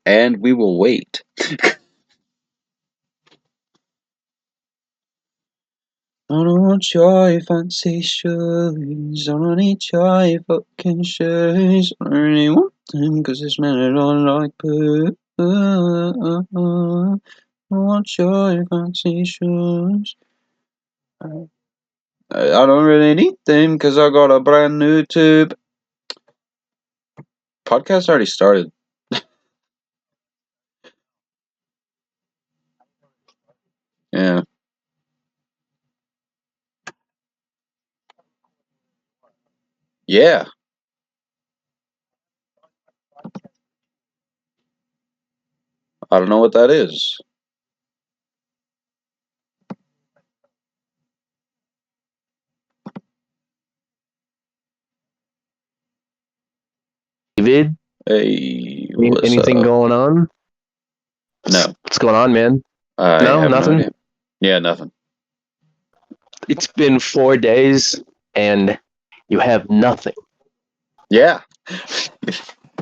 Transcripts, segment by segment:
And we will wait. I don't want your fancy shoes. I don't need your fucking shoes. I only want them cause it's made all like poo. I want your fancy shoes. I don't really need them cause I got a brand new tube. Podcast already started. Yeah. Yeah. I don't know what that is. David, Hey, what's anything up? going on? No. What's going on, man? I No, have nothing? no idea. Yeah, nothing. It's been 4 days and you have nothing. Yeah.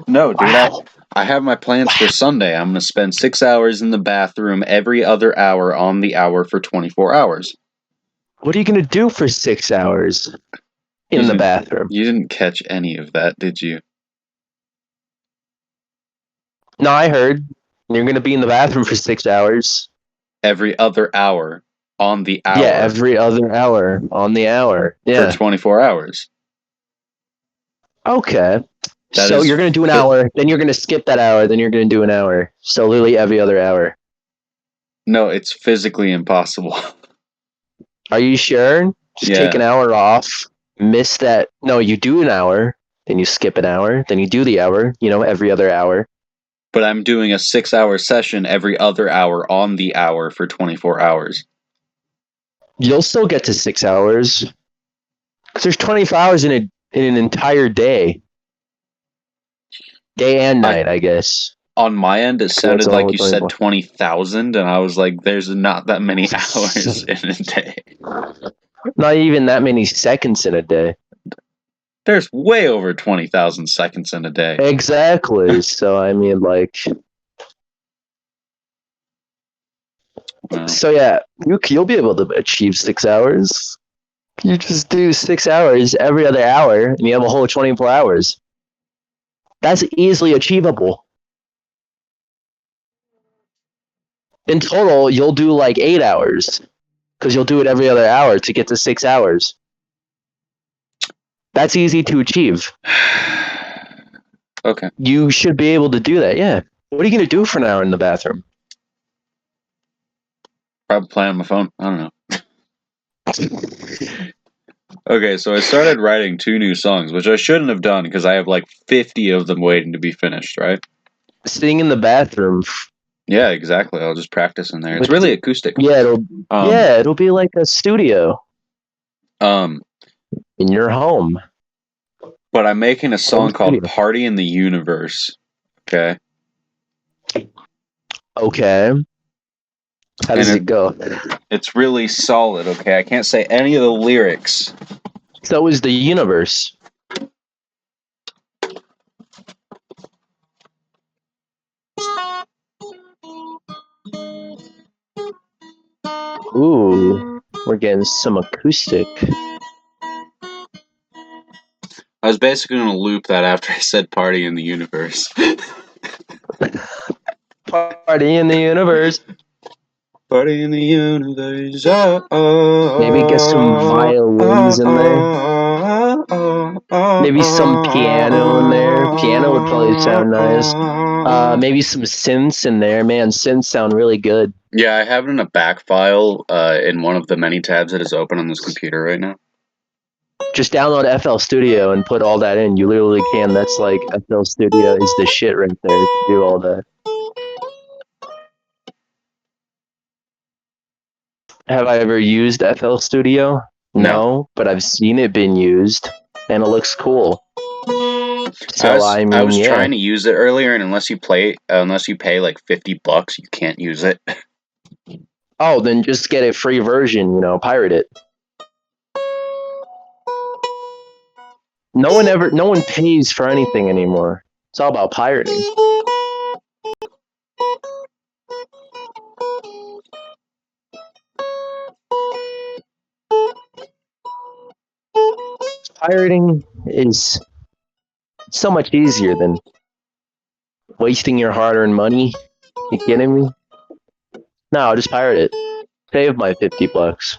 No, dude, Wow. I have my plans for Sunday. I'm going to spend 6 hours in the bathroom every other hour on the hour for 24 hours. What are you going to do for 6 hours in the bathroom? You didn't catch any of that, did you? No, I heard. You're going to be in the bathroom for 6 hours. Every other hour on the hour. Yeah, every other hour on the hour. Yeah. For 24 hours. Okay. That So is you're going to do an hour, then you're going to skip that hour, then you're going to do an hour. So literally every other hour. No, it's physically impossible. Are you sure? Just take an hour off, miss that. No, you do an hour, then you skip an hour, then you do the hour, every other hour. But I'm doing a 6-hour session every other hour on the hour for 24 hours. You'll still get to 6 hours. Because there's 24 hours in an entire day. Day and night, I guess. On my end, it sounded all like you said 24. 20,000, and I was like, there's not that many hours in a day. Not even that many seconds in a day. There's way over 20,000 seconds in a day. Exactly. So, I mean, like... Wow. So, yeah, you'll be able to achieve 6 hours. You just do 6 hours every other hour, and you have a whole 24 hours. That's easily achievable. In total, you'll do like 8 hours, because you'll do it every other hour to get to 6 hours. That's easy to achieve. Okay. You should be able to do that, yeah. What are you going to do for an hour in the bathroom? Probably play on my phone. I don't know. Okay, so I started writing 2 new songs, which I shouldn't have done because I have like 50 of them waiting to be finished, right? Sitting in the bathroom. Yeah, exactly. I'll just practice in there. It's really acoustic. Yeah, it'll be like a studio. In your home. But I'm making a song called Party in the Universe. Okay. Okay. How does it go? It's really solid, okay? I can't say any of the lyrics. So is the universe. Ooh, we're getting some acoustic. I was basically going to loop that after I said Party in the Universe. Party in the universe. Party in the universe. Oh, maybe get some violins in there. Maybe some piano in there. Piano would probably sound nice. Maybe some synths in there. Man, synths sound really good. Yeah, I have it in a back file in one of the many tabs that is open on this computer right now. Just download FL Studio and put all that in. You literally can. That's like FL Studio is the shit right there to do all that. Have I ever used FL Studio? No, but I've seen it being used, and it looks cool. So I was trying to use it earlier, and unless you pay like $50, you can't use it. Oh, then just get a free version. Pirate it. No one pays for anything anymore. It's all about pirating. Pirating is so much easier than wasting your hard-earned money. You kidding me? No, I'll just pirate it. Save my $50.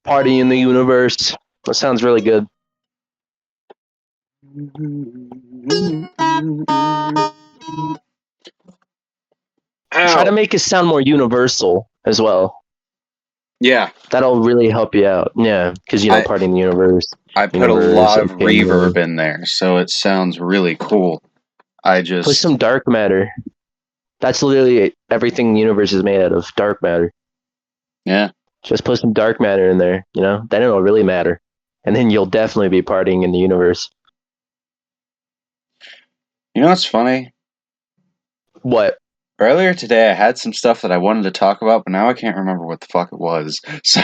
Party in the universe. That sounds really good. Try to Ow. make it sound more universal as well. Yeah. That'll really help you out. Yeah, because party in the universe. I put a Universe, lot of okay. reverb in there, so it sounds really cool. Put some dark matter. That's literally everything the universe is made out of. Dark matter. Yeah. Just put some dark matter in there, then it'll really matter. And then you'll definitely be partying in the universe. You know what's funny? What? Earlier today, I had some stuff that I wanted to talk about, but now I can't remember what the fuck it was. So,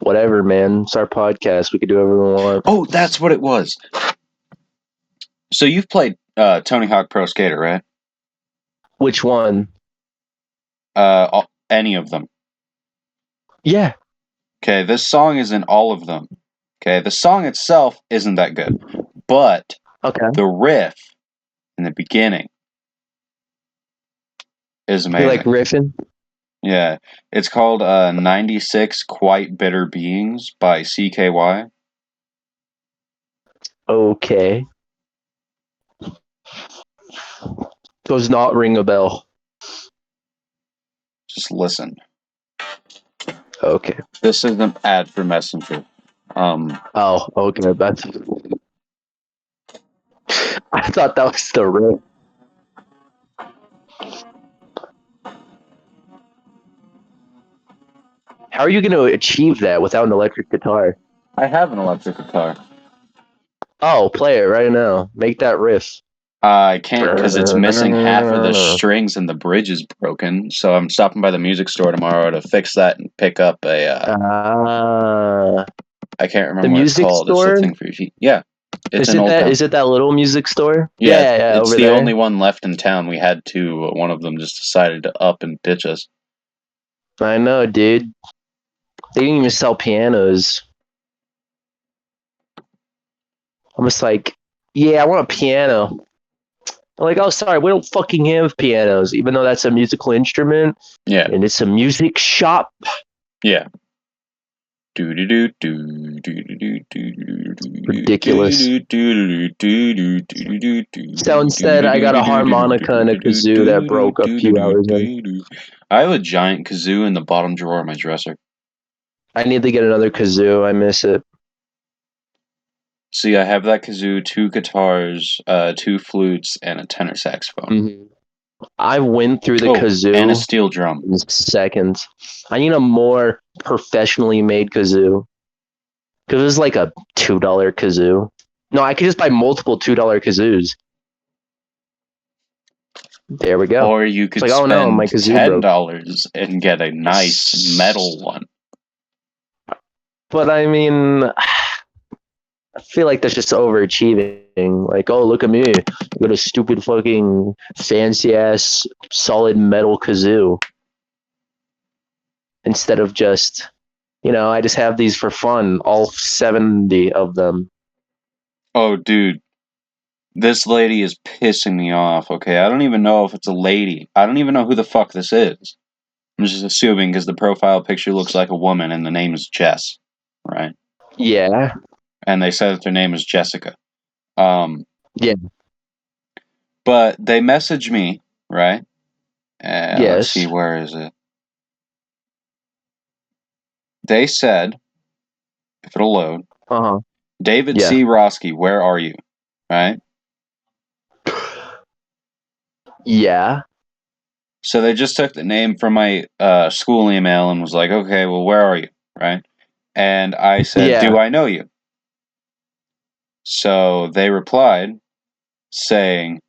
Whatever, man. It's our podcast. We could do whatever we want. oh, that's what it was. So you've played Tony Hawk Pro Skater, right? Which one? Any of them. Yeah. Okay, this song is in all of them. Okay, the song itself isn't that good, but the riff in the beginning is amazing. You like riffing? Yeah, it's called 96 Quite Bitter Beings by CKY. Okay. Does not ring a bell. Just listen. Okay. This is an ad for Messenger. Oh, okay. That's. I thought that was the riff. How are you going to achieve that without an electric guitar? I have an electric guitar. Oh, play it right now. Make that riff. I can't because it's missing half of the strings and the bridge is broken. So I'm stopping by the music store tomorrow to fix that and pick up a. I can't remember the what it's music called. store? It's the thing for your feet. Yeah, it's Is in it Old that? Town. Is it that little music store? Yeah, it's over the there. only one left in town. We had to. One of them just decided to up and ditch us. I know, dude. They didn't even sell pianos. I'm just like, yeah, I want a piano. I'm like, oh, sorry, we don't fucking have pianos, even though that's a musical instrument. Yeah. And it's a music shop. Yeah. Ridiculous. So instead, I got a harmonica and a kazoo that broke a few hours in. I have a giant kazoo in the bottom drawer of my dresser. I need to get another kazoo. I miss it. See, I have that kazoo, 2 guitars, 2 flutes, and a tenor saxophone. Mm-hmm. I went through the kazoo and a steel drum in seconds. I need a more professionally made kazoo. Because it was like a $2 kazoo. No, I could just buy multiple $2 kazoos. There we go. Or you could like, spend oh no, my kazoo $10 and get a nice metal one. But I mean, I feel like that's just overachieving. Like, oh, look at me. I got a stupid fucking fancy ass solid metal kazoo. Instead of just, I just have these for fun, all 70 of them. Oh, dude. This lady is pissing me off, okay? I don't even know if it's a lady. I don't even know who the fuck this is. I'm just assuming because the profile picture looks like a woman and the name is Jess, right? Yeah. And they said that their name is Jessica. Yeah. But they messaged me, right? Yes. Let's see, where is it? They said, if it'll load, David C. Roski, where are you? Right? Yeah. So they just took the name from my school email and was like, okay, well, where are you? Right? And I said, do I know you? So they replied saying,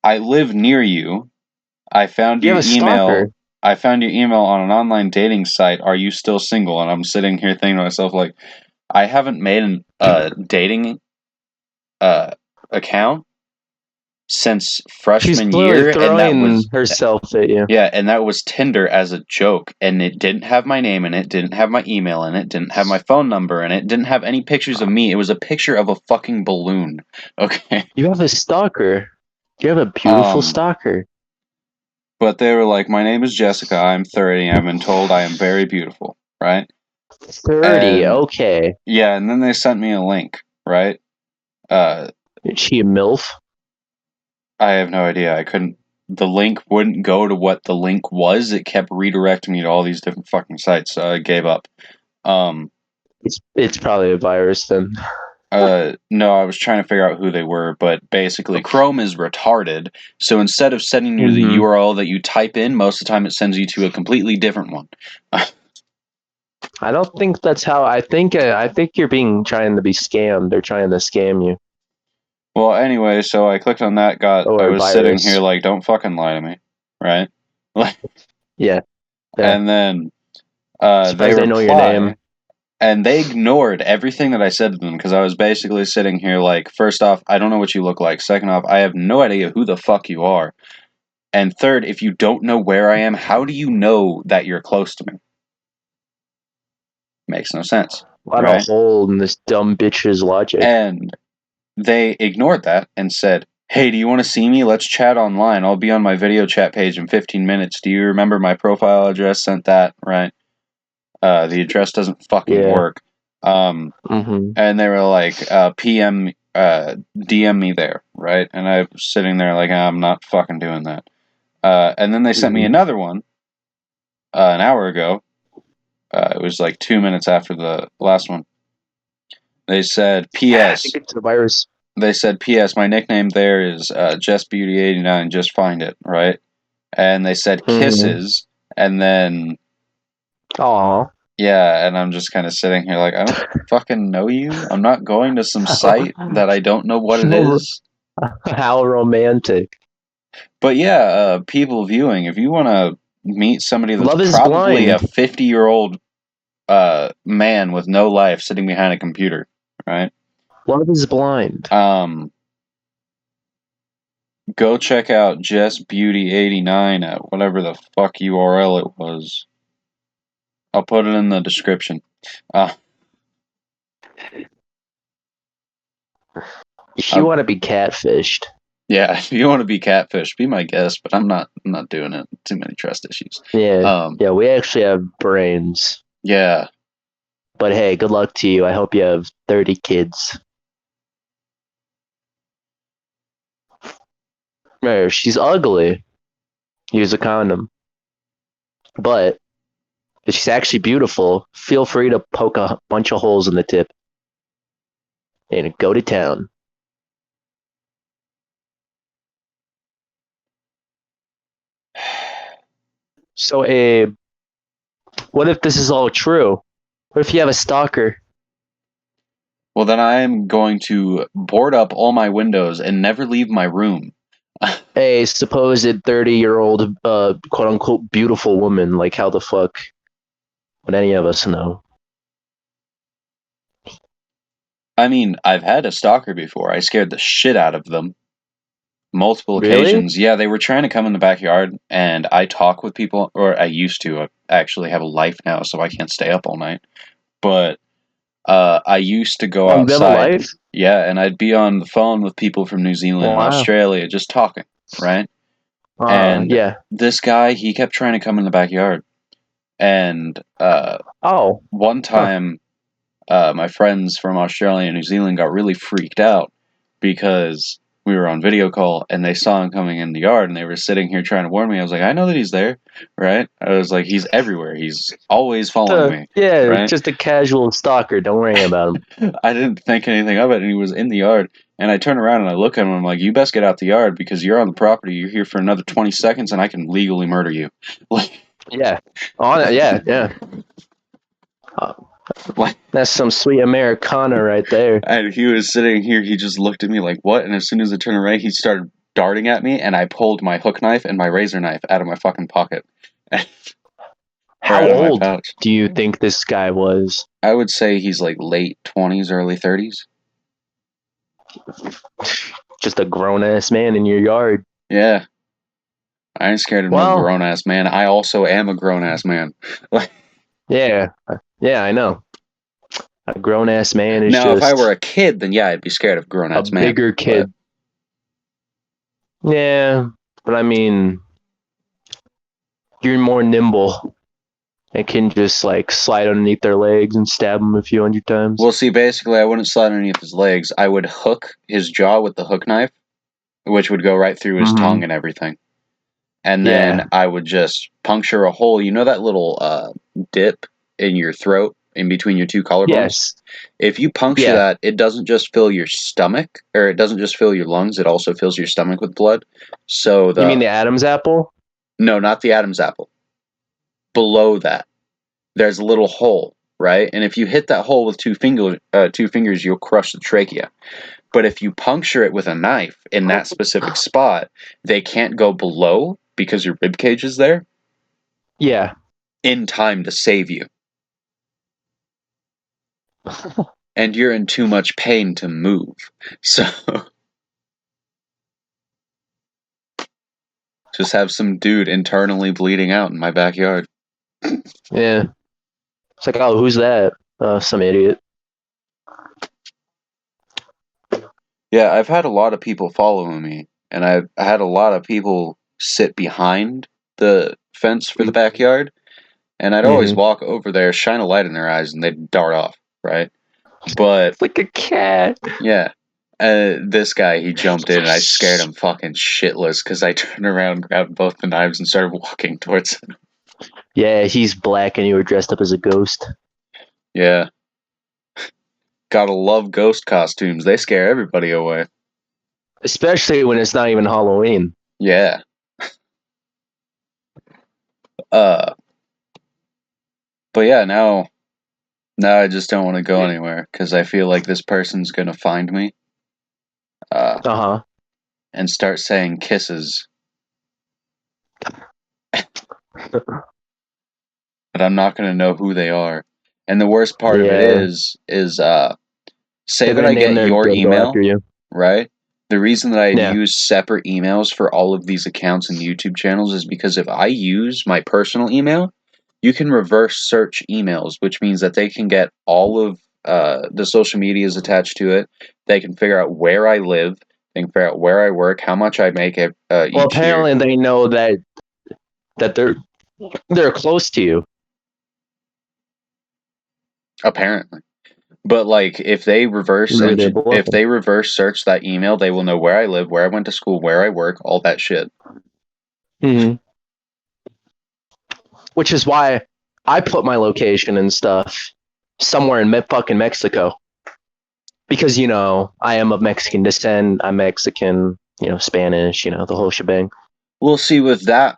I live near you. I found your email. I found your email on an online dating site. Are you still single? And I'm sitting here thinking to myself, like, I haven't made a dating account since She's freshman clearly year, and that throwing was herself at you. yeah, and that was Tinder as a joke, and it didn't have my name in it, didn't have my email in it, didn't have my phone number in it, didn't have any pictures of me. It was a picture of a fucking balloon. Okay. You have a stalker. You have a beautiful Um, stalker. but they were like, "My name is Jessica. I'm 30. I've been told I am very beautiful." Right? 30, And okay. yeah, and then they sent me a link. Right? Uh, Is she a MILF? I have no idea. I couldn't. The link wouldn't go to what the link was. It kept redirecting me to all these different fucking sites. So I gave up. Um, It's probably a virus then. no, I was trying to figure out who they were, but basically, Chrome is retarded. So instead of sending you the Mm-hmm. URL that you type in, most of the time it sends you to a completely different one. I don't think that's how. I think you're being trying to be scammed. They're trying to scam you. Well, anyway, so I clicked on that. I Or a was sitting here virus. like, don't fucking lie to me, right? Yeah, yeah. And then they Surprised they know your reply. name. And they ignored everything that I said to them because I was basically sitting here like, first off, I don't know what you look like. Second off, I have no idea who the fuck you are. And third, if you don't know where I am, how do you know that you're close to me? Makes no sense, A lot of right? hole in this dumb bitch's logic. And they ignored that and said, "Hey, do you want to see me? Let's chat online. I'll be on my video chat page in 15 minutes. Do you remember my profile address? Sent that, right? The address doesn't fucking Yeah. work." Mm-hmm. And they were like, PM, DM me there, right? And I was sitting there like, I'm not fucking doing that. And then they sent me Mm-hmm. another one an hour ago. It was like 2 minutes after the last one. They said, I think P.S. it's a virus. They said, P.S. My nickname there is Just Beauty 89. Just find it, right? And they said Mm-hmm. kisses, and then Aw. yeah, and I'm just kind of sitting here like, I don't fucking know you. I'm not going to some site that I don't know what it is. How romantic. But yeah, people viewing, if you want to meet somebody that's Love is probably a blind. 50-year-old man with no life sitting behind a computer, right? Love is blind. Go check out Just Beauty 89 at whatever the fuck URL it was. I'll put it in the description. Uh, If you want to be catfished. yeah, if you want to be catfish, be my guest, but I'm not. I'm not doing it. Too many trust issues. Yeah. Um, Yeah, we actually have brains. yeah. But hey, good luck to you. I hope you have 30 kids. Right, she's ugly. Use a condom. But if she's actually beautiful, feel free to poke a bunch of holes in the tip and go to town. So, Abe, what if this is all true? What if you have a stalker? Well, then I am going to board up all my windows and never leave my room. A supposed 30-year-old, quote unquote, beautiful woman. Like, how the fuck would any of us know? I mean, I've had a stalker before. I scared the shit out of them. Multiple Really? occasions. Yeah, they were trying to come in the backyard, and I talk with people, or I used to. I actually have a life now, so I can't stay up all night. But I used to go Oh, you have a outside. life? Yeah, and I'd be on the phone with people from New Zealand and Wow. Australia just talking, right? And Yeah. this guy, he kept trying to come in the backyard. And Oh. one Huh. time, my friends from Australia and New Zealand got really freaked out because we were on video call and they saw him coming in the yard and they were sitting here trying to warn me. I was like, I know that he's there, right? I was like, he's everywhere. He's always following me, Yeah, right? just a casual stalker. Don't worry about him. I didn't think anything of it, and he was in the yard. And I turn around and I look at him. And I'm like, "You best get out the yard because you're on the property. You're here for another 20 seconds, and I can legally murder you." Like, Yeah. Oh, yeah, yeah. Uh, like, that's some sweet Americana right there. and he was sitting here. He just looked at me like, "What?" And as soon as I turned around, he started darting at me, and I pulled my hook knife and my razor knife out of my fucking pocket. How out of my old pouch. do you think this guy was? I would say he's like late 20s, early 30s. Just a grown ass man in your yard. Yeah. I ain't scared of no Well, grown ass man. I also am a grown ass man. yeah, yeah, I know. A grown ass man is Now, if I were just a kid, then yeah, I'd be scared of a grown a ass man. bigger But kid. Yeah, but I mean, you're more nimble and can just like slide underneath their legs and stab them a few hundred times. we'll see. Basically, I wouldn't slide underneath his legs. I would hook his jaw with the hook knife, which would go right through his tongue and everything. And then Yeah. I would just puncture a hole. You know that little dip in your throat in between your two collarbones? Yes. If you puncture Yeah. that, it doesn't just fill your stomach, or it doesn't just fill your lungs, it also fills your stomach with blood. So You mean the Adam's apple? no, not the Adam's apple. Below that, there's a little hole, right? And if you hit that hole with two fingers, you'll crush the trachea. But if you puncture it with a knife in that specific spot, they can't go below because your rib cage is there Yeah. in time to save you. And you're in too much pain to move. So just have some dude internally bleeding out in my backyard. Yeah. It's like, oh, who's that? Some idiot. Yeah, I've had a lot of people following me, and I had a lot of people sit behind the fence for the backyard, and I'd always Mm-hmm. walk over there, shine a light in their eyes, and they'd dart off, right? But It's like a cat. yeah, this guy, he jumped in, and I scared him fucking shitless because I turned around, grabbed both the knives, and started walking towards him. Yeah, he's black and you were dressed up as a ghost. Yeah, gotta love ghost costumes. They scare everybody away. Especially when it's not even Halloween. Yeah. Uh, but yeah, now I just don't want to go anywhere because I feel like this person's gonna find me, Uh and start saying kisses, huh. but I'm not gonna know who they are. And the worst part of it Yeah. is say They're that gonna I name get their your dildo after email, you. right? The reason that I Yeah. use separate emails for all of these accounts and YouTube channels is because if I use my personal email, you can reverse search emails, which means that they can get all of the social medias attached to it. They can figure out where I live. They can figure out where I work, how much I make Well, each year. apparently they know that they're close to you. Apparently. But like Maybe they're if bluffing. they reverse search that email, they will know where I live, where I went to school, where I work, all that shit. Mm-hmm. Which is why I put my location and stuff somewhere in fucking Mexico. Because, I am of Mexican descent. I'm Mexican, Spanish, the whole shebang. We'll see with that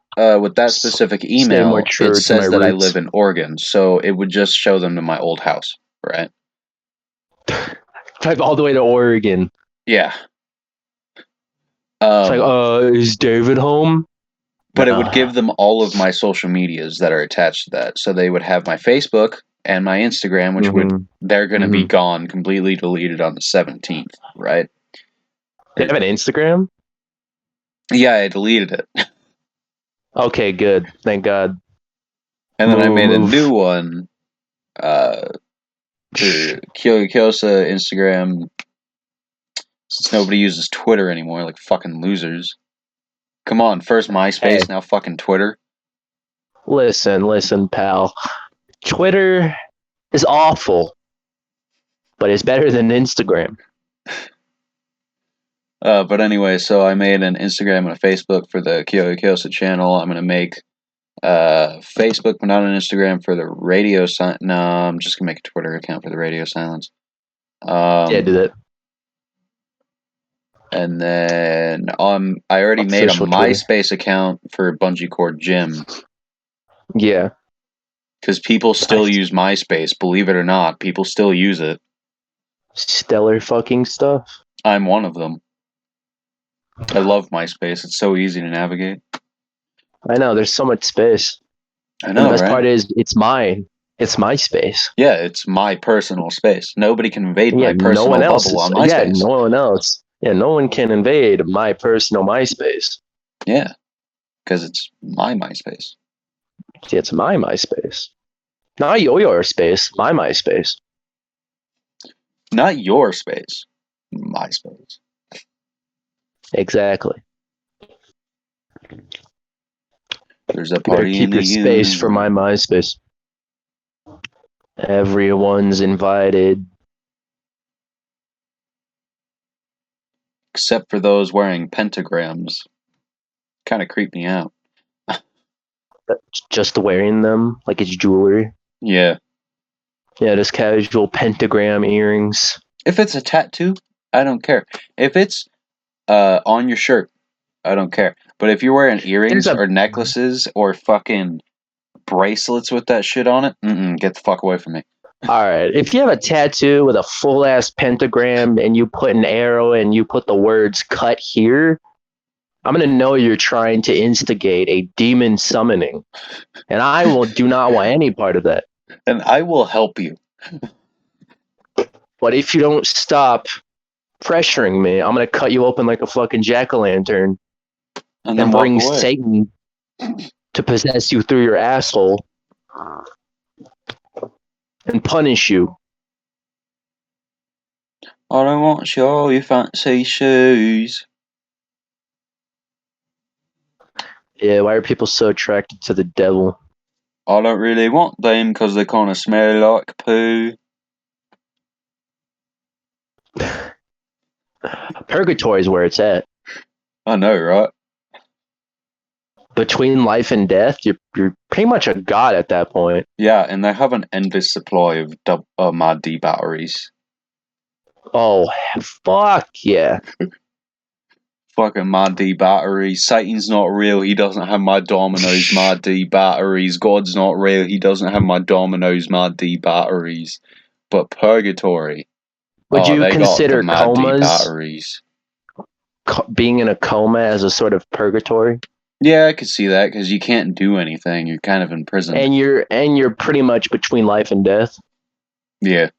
specific Stay more email, it true to my says that I live roots. in Oregon, so it would just show them to my old house, right? Drive all the way to Oregon. Yeah. It's like, is David home? But it would give them all of my social medias that are attached to that. So they would have my Facebook and my Instagram, which would Mm-hmm. they're going to be Mm-hmm. gone, completely deleted on the 17th, right? They have an Instagram? Yeah, I deleted it. Okay, good. Thank God. And then I made a new Move. one for Kyosa Instagram since nobody uses Twitter anymore, like fucking losers. Come on, first Hey, MySpace, now fucking Twitter. listen, pal. Twitter is awful, but it's better than Instagram. But anyway, so I made an Instagram and a Facebook for the Kyosa channel. I'm gonna make Facebook, but not an Instagram for the radio silence. No, I'm just gonna make a Twitter account for the radio silence. Yeah, do that. And then I already made a Official Twitter. MySpace account for Bungee Cord Gym Yeah. because people still Nice. use MySpace. Believe it or not, people still use it. Stellar fucking stuff. I'm one of them. I love MySpace. It's so easy to navigate. I know, there's so much space. I And the know, best right? part is it's mine. It's my space. Yeah, it's my personal space. Nobody can invade Yeah, my no one personal else bubble is. on my Yeah, space. no one else. Yeah, no one can invade my personal MySpace. Yeah, because it's my MySpace. See, it's my MySpace. Not your space, my MySpace. Not your space. My space. Exactly. There's a You better party in keep the your space for my universe. MySpace. Everyone's invited. Except for those wearing pentagrams. Kind of creep me out. Just wearing them like it's jewelry. Yeah. Yeah, just casual pentagram earrings. If it's a tattoo, I don't care. If it's on your shirt, I don't care. But if you're wearing There's earrings a or necklaces or fucking bracelets with that shit on it, get the fuck away from me. all right. If you have a tattoo with a full ass pentagram and you put an arrow and you put the words "cut here," I'm gonna know you're trying to instigate a demon summoning, and I do not want any part of that. And I will help you. But if you don't stop pressuring me, I'm gonna cut you open like a fucking jack-o'-lantern And then and walk bring away. Satan to possess you through your asshole and punish you. I don't want your fancy shoes. Yeah, why are people so attracted to the devil? I don't really want them because they kind of smell like poo. Purgatory is where it's at. I know, right? Between life and death, you're pretty much a god at that point. Yeah, and they have an endless supply of Mad D batteries. Oh, fuck yeah. Fucking Mad D batteries. Satan's not real. He doesn't have my Domino's Mad D batteries. God's not real. He doesn't have my Domino's Mad D batteries. But Purgatory. Would Oh, you they got the consider Mad D comas, batteries. being in a coma as a sort of purgatory? Yeah, I could see that because you can't do anything. You're kind of imprisoned. And you're pretty much between life and death. Yeah.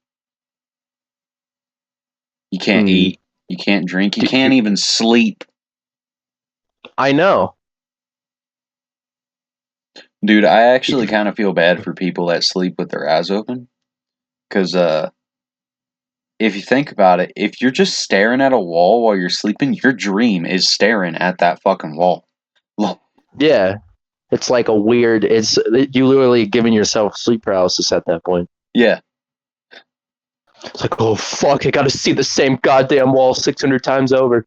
You can't Hmm. eat. You can't drink. You Do can't you, even sleep. I know. Dude, I actually kind of feel bad for people that sleep with their eyes open. Because, if you think about it, if you're just staring at a wall while you're sleeping, your dream is staring at that fucking wall. Yeah, it's like a weird. It's you literally giving yourself sleep paralysis at that point. Yeah. It's like, oh fuck, I gotta see the same goddamn wall 600 times over.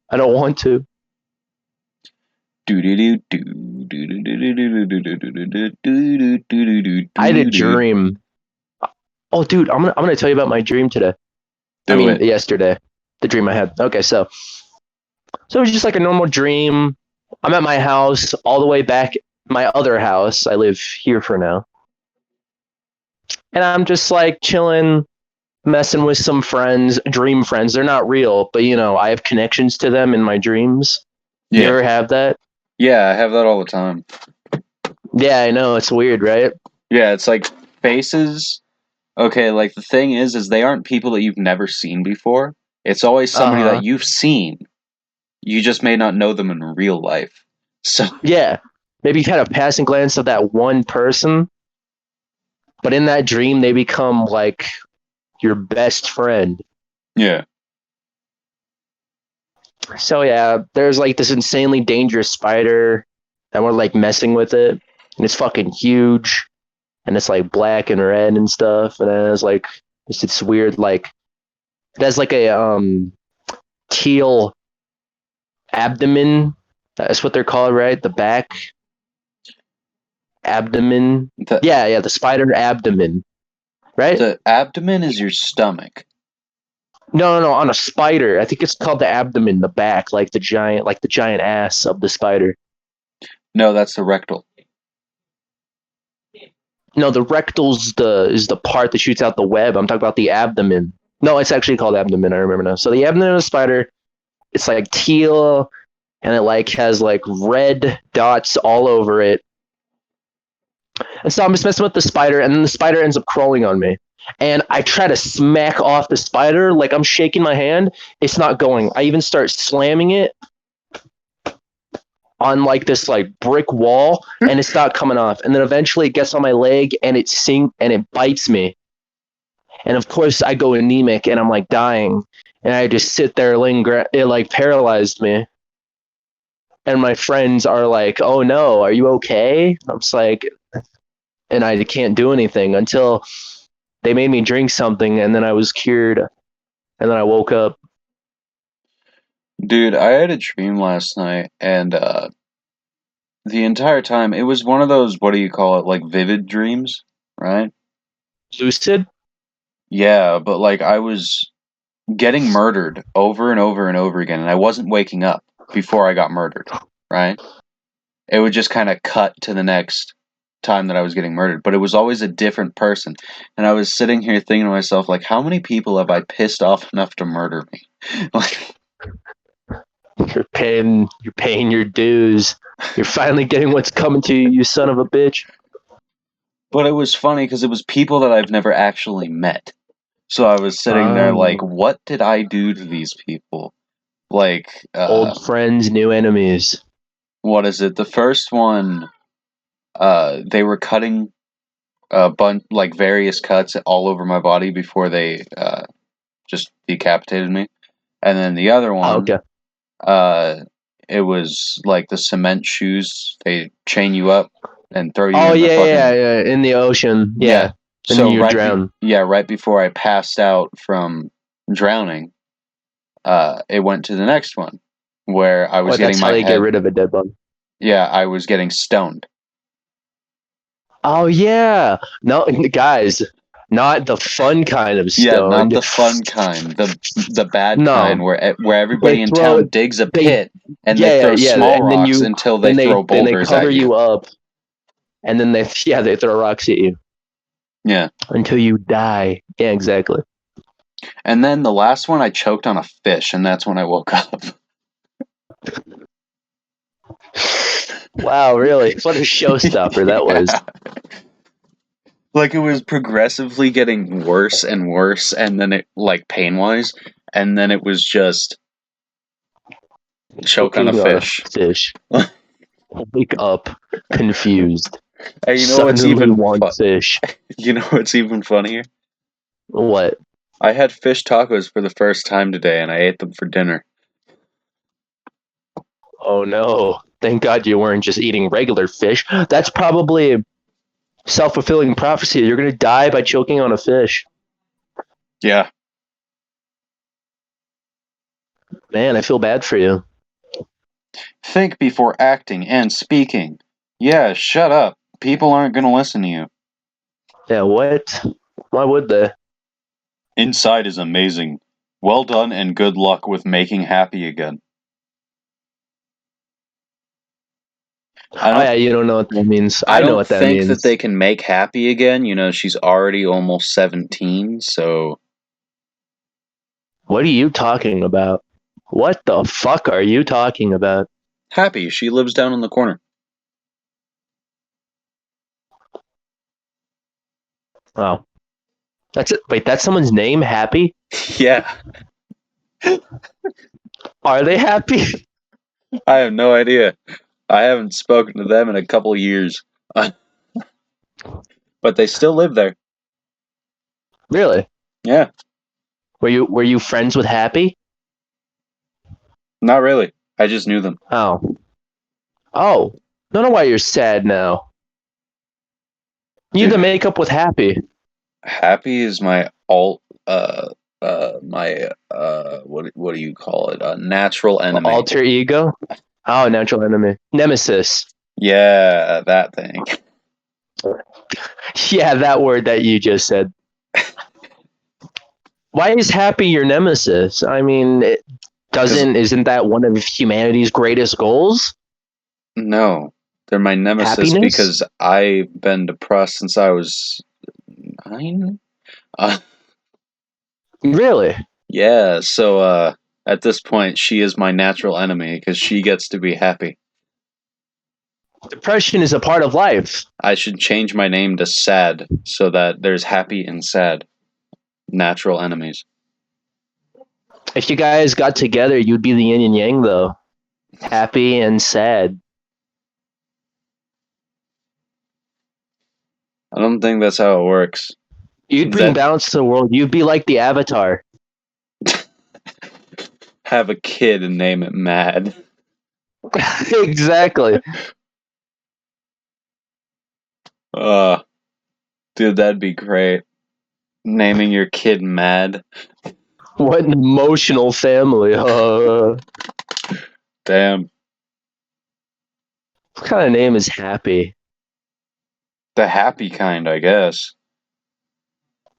I don't want to. I had a dream. Oh, dude, I'm gonna tell you about my dream today. I Do mean, it. yesterday, the dream I had. Okay, so it was just like a normal dream. I'm at my house, all the way back my other house. I live here for now, and I'm just like chilling, messing with some friends, dream friends. They're not real, but I have connections to them in my dreams. You Yeah. ever have that? Yeah, I have that all the time. Yeah, I know. It's weird, right? Yeah, it's like faces. Okay, like the thing is they aren't people that you've never seen before. It's always Uh somebody that huh. you've seen. You just may not know them in real life. So, Yeah. Maybe you've had a passing glance of that one person, but in that dream, they become like your best friend. yeah. So yeah, there's like this insanely dangerous spider, and we're like messing with it, and it's fucking huge, and it's like black and red and stuff, and it has like it's weird like it has like a teal abdomen. That's what they're called, right? The back abdomen. The Yeah, the spider abdomen, right? the abdomen is your stomach. No, on a spider. I think it's called the abdomen, the back, like the giant ass of the spider. No, that's the rectal. No, the rectal's is the part that shoots out the web. I'm talking about the abdomen. No, it's actually called abdomen. I remember now. So the abdomen of the spider, it's like teal, and it like has like red dots all over it, And so I'm just messing with the spider, and then the spider ends up crawling on me. And I try to smack off the spider, like I'm shaking my hand. It's not going. I even start slamming it on like this like brick wall, and it's not coming off. And then eventually it gets on my leg, and it bites me. And of course I go anemic, and I'm like dying. And I just sit there, it like paralyzed me. And my friends are like, "Oh no, are you okay?" I'm just like, and I can't do anything until they made me drink something, and then I was cured, and then I woke up. Dude, I had a dream last night, and the entire time it was one of those, what do you call it, like vivid dreams, right? Lucid? Yeah, but like I was getting murdered over and over and over again, and I wasn't waking up before I got murdered, right? It would just kind of cut to the next time that I was getting murdered, but it was always a different person. And I was sitting here thinking to myself, like, how many people have I pissed off enough to murder me? Like, You're paying your dues. You're finally getting what's coming to you, you son of a bitch. but it was funny because it was people that I've never actually met. So I was sitting there like, Um, what did I do to these people? Like, Old friends, new enemies. what is it? The first one, they were cutting a bunch, like various cuts all over my body before they just decapitated me. And then the other Oh, one, okay. uh, it was like the cement shoes. They chain you up and throw you Oh in the yeah, yeah, fucking yeah. In the ocean, yeah. yeah. And So you're drowned. right before I passed out from drowning, it went to the next one where I was What? getting That's how my they get head. rid of a dead body. Yeah, I was getting stoned. Oh yeah. No, guys, not the fun kind of Yeah, not stoned. the fun kind, the bad kind No, where they everybody in throw town digs a they pit and they yeah, throw yeah, small and then rocks you until they then throw they boulders cover at you. you up, and then they throw rocks at you Yeah. until you die. Yeah, exactly. And then the last one I choked on a fish and that's when I woke up. Wow, really? What a showstopper that was. Yeah. Like it was progressively getting worse and worse and then it like pain-wise and then it was just choke on a Choking on a fish. fish. Wake up confused. Hey, you know what's Suddenly even want fish. you know what's even funnier? What? I had fish tacos for the first time today and I ate them for dinner. Oh no. Thank God you weren't just eating regular fish. That's probably a self fulfilling prophecy. You're going to die by choking on a fish. Yeah. Man, I feel bad for you. Think before acting and speaking. Yeah, shut up. People aren't going to listen to you. Yeah, what? Why would they? Inside is amazing. Well done and good luck with making happy again. I Oh, don't yeah, you don't know what that means. I I know don't what that think that means. they can make happy again. You know, she's already almost 17, so What are you talking about? What the fuck are you talking about? happy. She lives down in the corner. Oh, that's it. Wait, that's someone's name? Happy? Yeah, Are they happy? I have no idea. I haven't spoken to them in a couple years. But they still live there. Really? Yeah, Were you friends with Happy? not really. I just knew them. Oh. Oh. Don't know why you're sad now. You need Dude, to make up with Happy. happy is my alt my what do you call it? A natural enemy. Alter ego? Oh, natural enemy. Nemesis. Yeah, that thing. Yeah, that word that you just said. Why is Happy your nemesis? I mean, Cuz isn't that one of humanity's greatest goals? no, they're my nemesis Happiness? because I've been depressed since I was 9. Uh, Really? yeah, so at this point she is my natural enemy because she gets to be happy. Depression is a part of life. I should change my name to Sad so that there's happy and sad. Natural enemies. If you guys got together, you'd be the yin and yang, though. Happy and sad. I don't think that's how it works. You'd bring That balance to the world. You'd be like the Avatar. have a kid and name it Mad. Exactly. Dude, that'd be great. Naming your kid Mad. What an emotional family. Damn. What kind of name is Happy? The happy kind, I guess.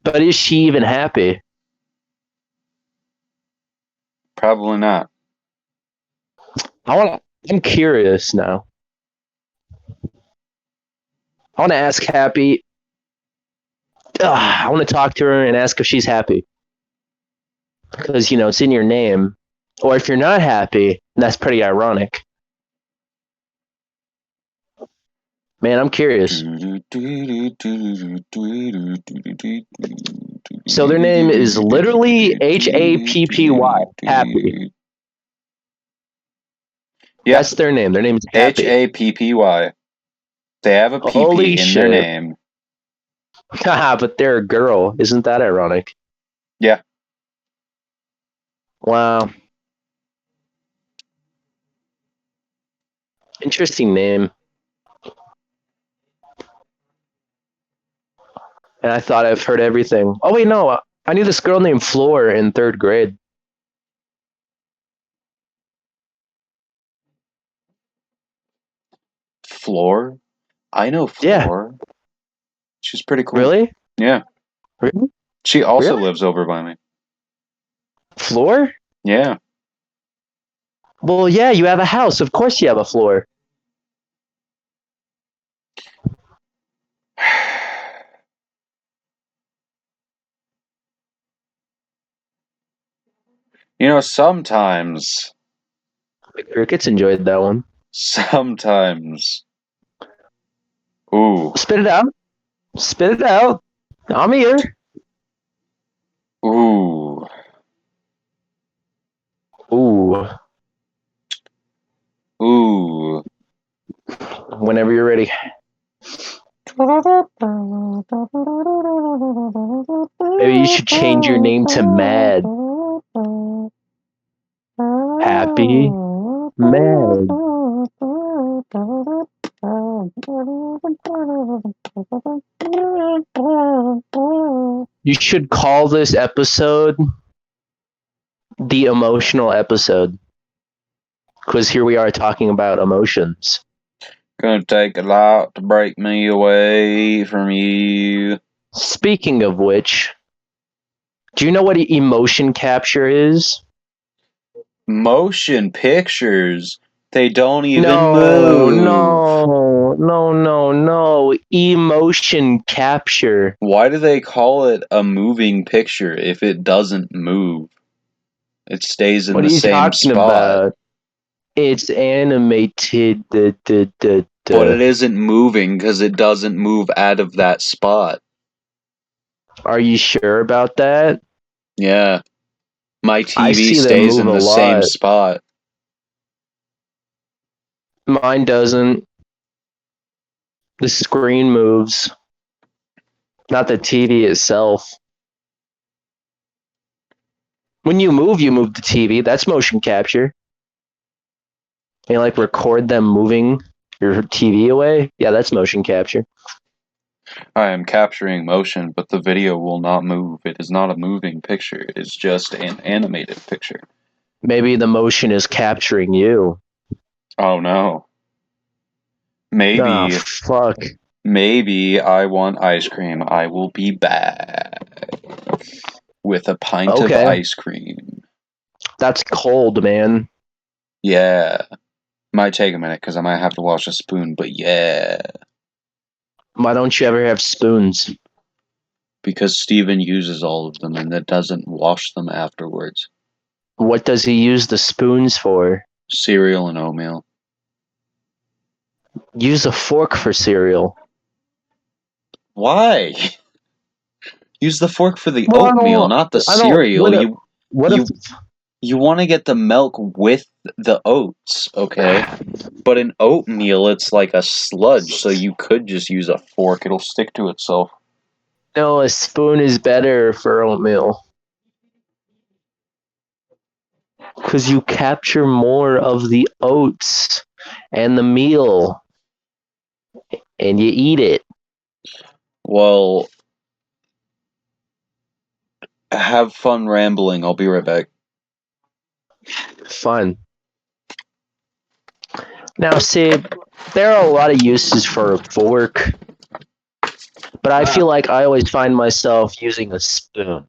But is she even happy? Probably not. I'm curious now. I want to ask Happy. I want to talk to her and ask if she's happy. Because, it's in your name. Or if you're not happy, that's pretty ironic. Man, I'm curious. So their name is literally Happy. Happy. Yeah. That's their name. Their name is Happy. Happy. They have a Holy PP in shit. their name. Haha, but they're a girl. Isn't that ironic? Yeah. Wow. Interesting name. And I thought I've heard everything. Oh, wait, no. I knew this girl named Floor in 3rd grade. Floor? I know Floor. Yeah. She's pretty cool. Really? Yeah. Really? She also lives over by me. Floor? Yeah. Well, yeah, you have a house. Of course you have a floor. Sometimes. The crickets enjoyed that one. Sometimes. Ooh. Spit it out. Spit it out. I'm here. Ooh. Ooh. Ooh. Whenever you're ready. Maybe you should change your name to Mad. Happy Mad. You should call this episode the emotional episode. Because here we are talking about emotions. Gonna take a lot to break me away from you. Speaking of which, do you know what emotion capture is? Motion pictures. They don't even move. No. Emotion capture. Why do they call it a moving picture if it doesn't move? It stays in the same spot. About? It's animated. But it isn't moving because it doesn't move out of that spot. Are you sure about that? Yeah. My TV stays in the same spot. Mine doesn't. The screen moves. Not the TV itself. When you move the TV. That's motion capture. You record them moving your TV away? Yeah, that's motion capture. I am capturing motion, but the video will not move. It is not a moving picture. It's just an animated picture. Maybe the motion is capturing you. Oh no. Maybe. Oh, fuck. Maybe I want ice cream. I will be back with a pint of ice cream. That's cold, man. Yeah. Might take a minute because I might have to wash a spoon, but yeah. Why don't you ever have spoons? Because Steven uses all of them and that doesn't wash them afterwards. What does he use the spoons for? Cereal and oatmeal. Use a fork for cereal. Why? Use the fork for the Well, oatmeal, not the I don't. cereal. What if? You you want to get the milk with the oats, okay? But in oatmeal, it's like a sludge, so you could just use a fork. It'll stick to itself. No, a spoon is better for oatmeal because you capture more of the oats and the meal, and you eat it. Well, have fun rambling. I'll be right back. Fun. Now, see, there are a lot of uses for a fork, but I feel like I always find myself using a spoon.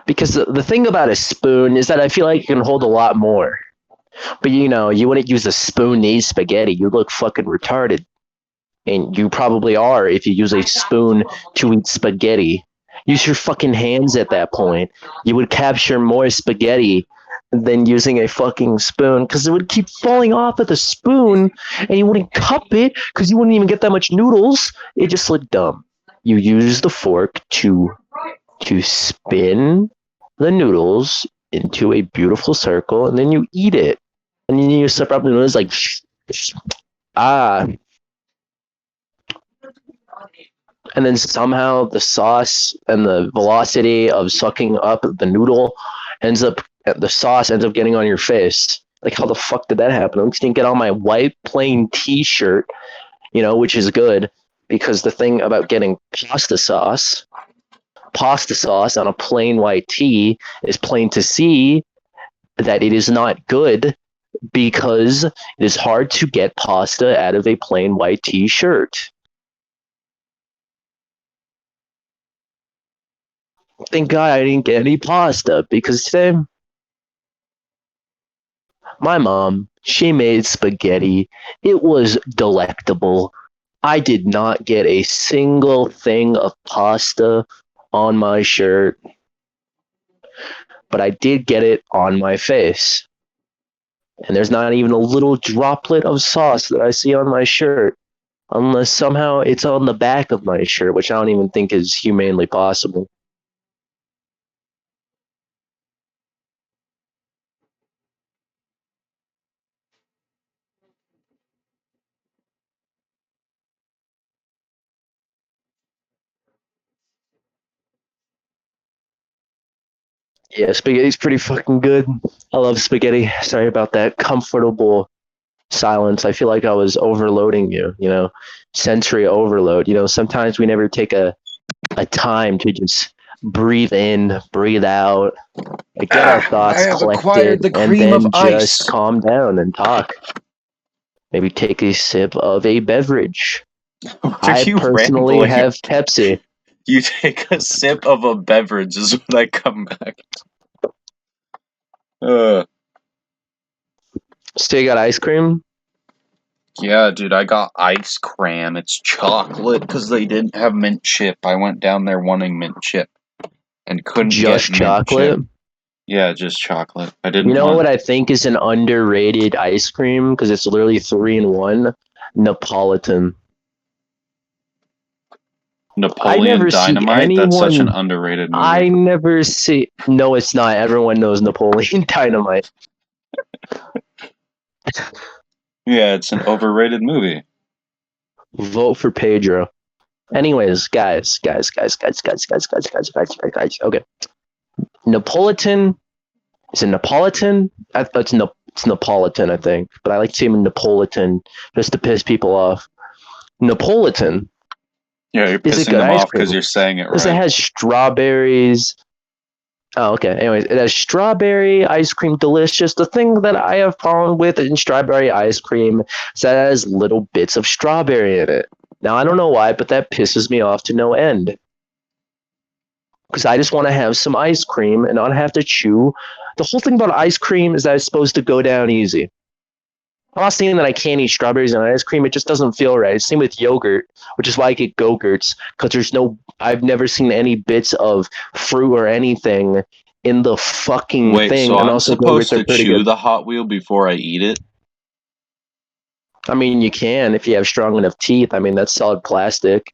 Because the thing about a spoon is that I feel like it can hold a lot more. But you wouldn't use a spoon to eat spaghetti. You look fucking retarded. And you probably are if you use a spoon to eat spaghetti. Use your fucking hands at that point. You would capture more spaghetti than using a fucking spoon because it would keep falling off of the spoon and you wouldn't cup it because you wouldn't even get that much noodles. It just looked dumb. You use the fork to spin the noodles into a beautiful circle and then you eat it. And then you separate the noodles like ah, and then somehow the sauce and the velocity of sucking up the noodle the sauce ends up getting on your face. Like, how the fuck did that happen? I just didn't get on my white plain t-shirt, which is good because the thing about getting pasta sauce on a plain white tee is plain to see that it is not good because it is hard to get pasta out of a plain white t-shirt. Thank God I didn't get any pasta because today my mom, she made spaghetti. It was delectable. I did not get a single thing of pasta on my shirt, but I did get it on my face. And there's not even a little droplet of sauce that I see on my shirt, unless somehow it's on the back of my shirt, which I don't even think is humanely possible. Yeah, spaghetti's pretty fucking good. I love spaghetti. Sorry about that comfortable silence. I feel like I was overloading you, sensory overload. Sometimes we never take a time to just breathe in, breathe out, get our I thoughts have acquired collected, the and cream of then just ice. calm down and talk. Maybe take a sip of a beverage. What I are you personally rambling? have Pepsi. You take a sip of a beverage is what I come back. Uh, So you got ice cream? yeah, dude, I got ice cream. It's chocolate because they didn't have mint chip. I went down there wanting mint chip and couldn't get Just mint chip. chocolate? Yeah, just chocolate. I You didn't know want what I think is an underrated ice cream because it's literally 3 in 1? Neapolitan. I Napoleon never see Dynamite. That's such an anyone. underrated movie. I never see. No, it's not. Everyone knows Napoleon Dynamite. Yeah, it's an overrated movie. Vote for Pedro. Anyways, guys. Okay, Napolitan. Is it Napolitan? It's Napolitan, I think. But I like to say Napolitan just to piss people off. Napolitan Yeah, you're is a pissing good them ice off because cream you're saying it because it right. has strawberries. Oh, okay. Anyways, it has strawberry ice cream, delicious. The thing that I have problem with in strawberry ice cream is that it has little bits of strawberry in it. Now, I don't know why, but that pisses me off to no end. Because I just want to have some ice cream and not have to chew. The whole thing about ice cream is that it's supposed to go down easy. I'm not saying that I can't eat strawberries and ice cream. It just doesn't feel right. Same with yogurt, which is why I get Go-Gurts, because I've never seen any bits of fruit or anything in the fucking Wait, so thing. And I'm also, Go-Gurts supposed are to pretty chew good. the Hot Wheel before I eat it? I mean, you can if you have strong enough teeth. I mean, that's solid plastic.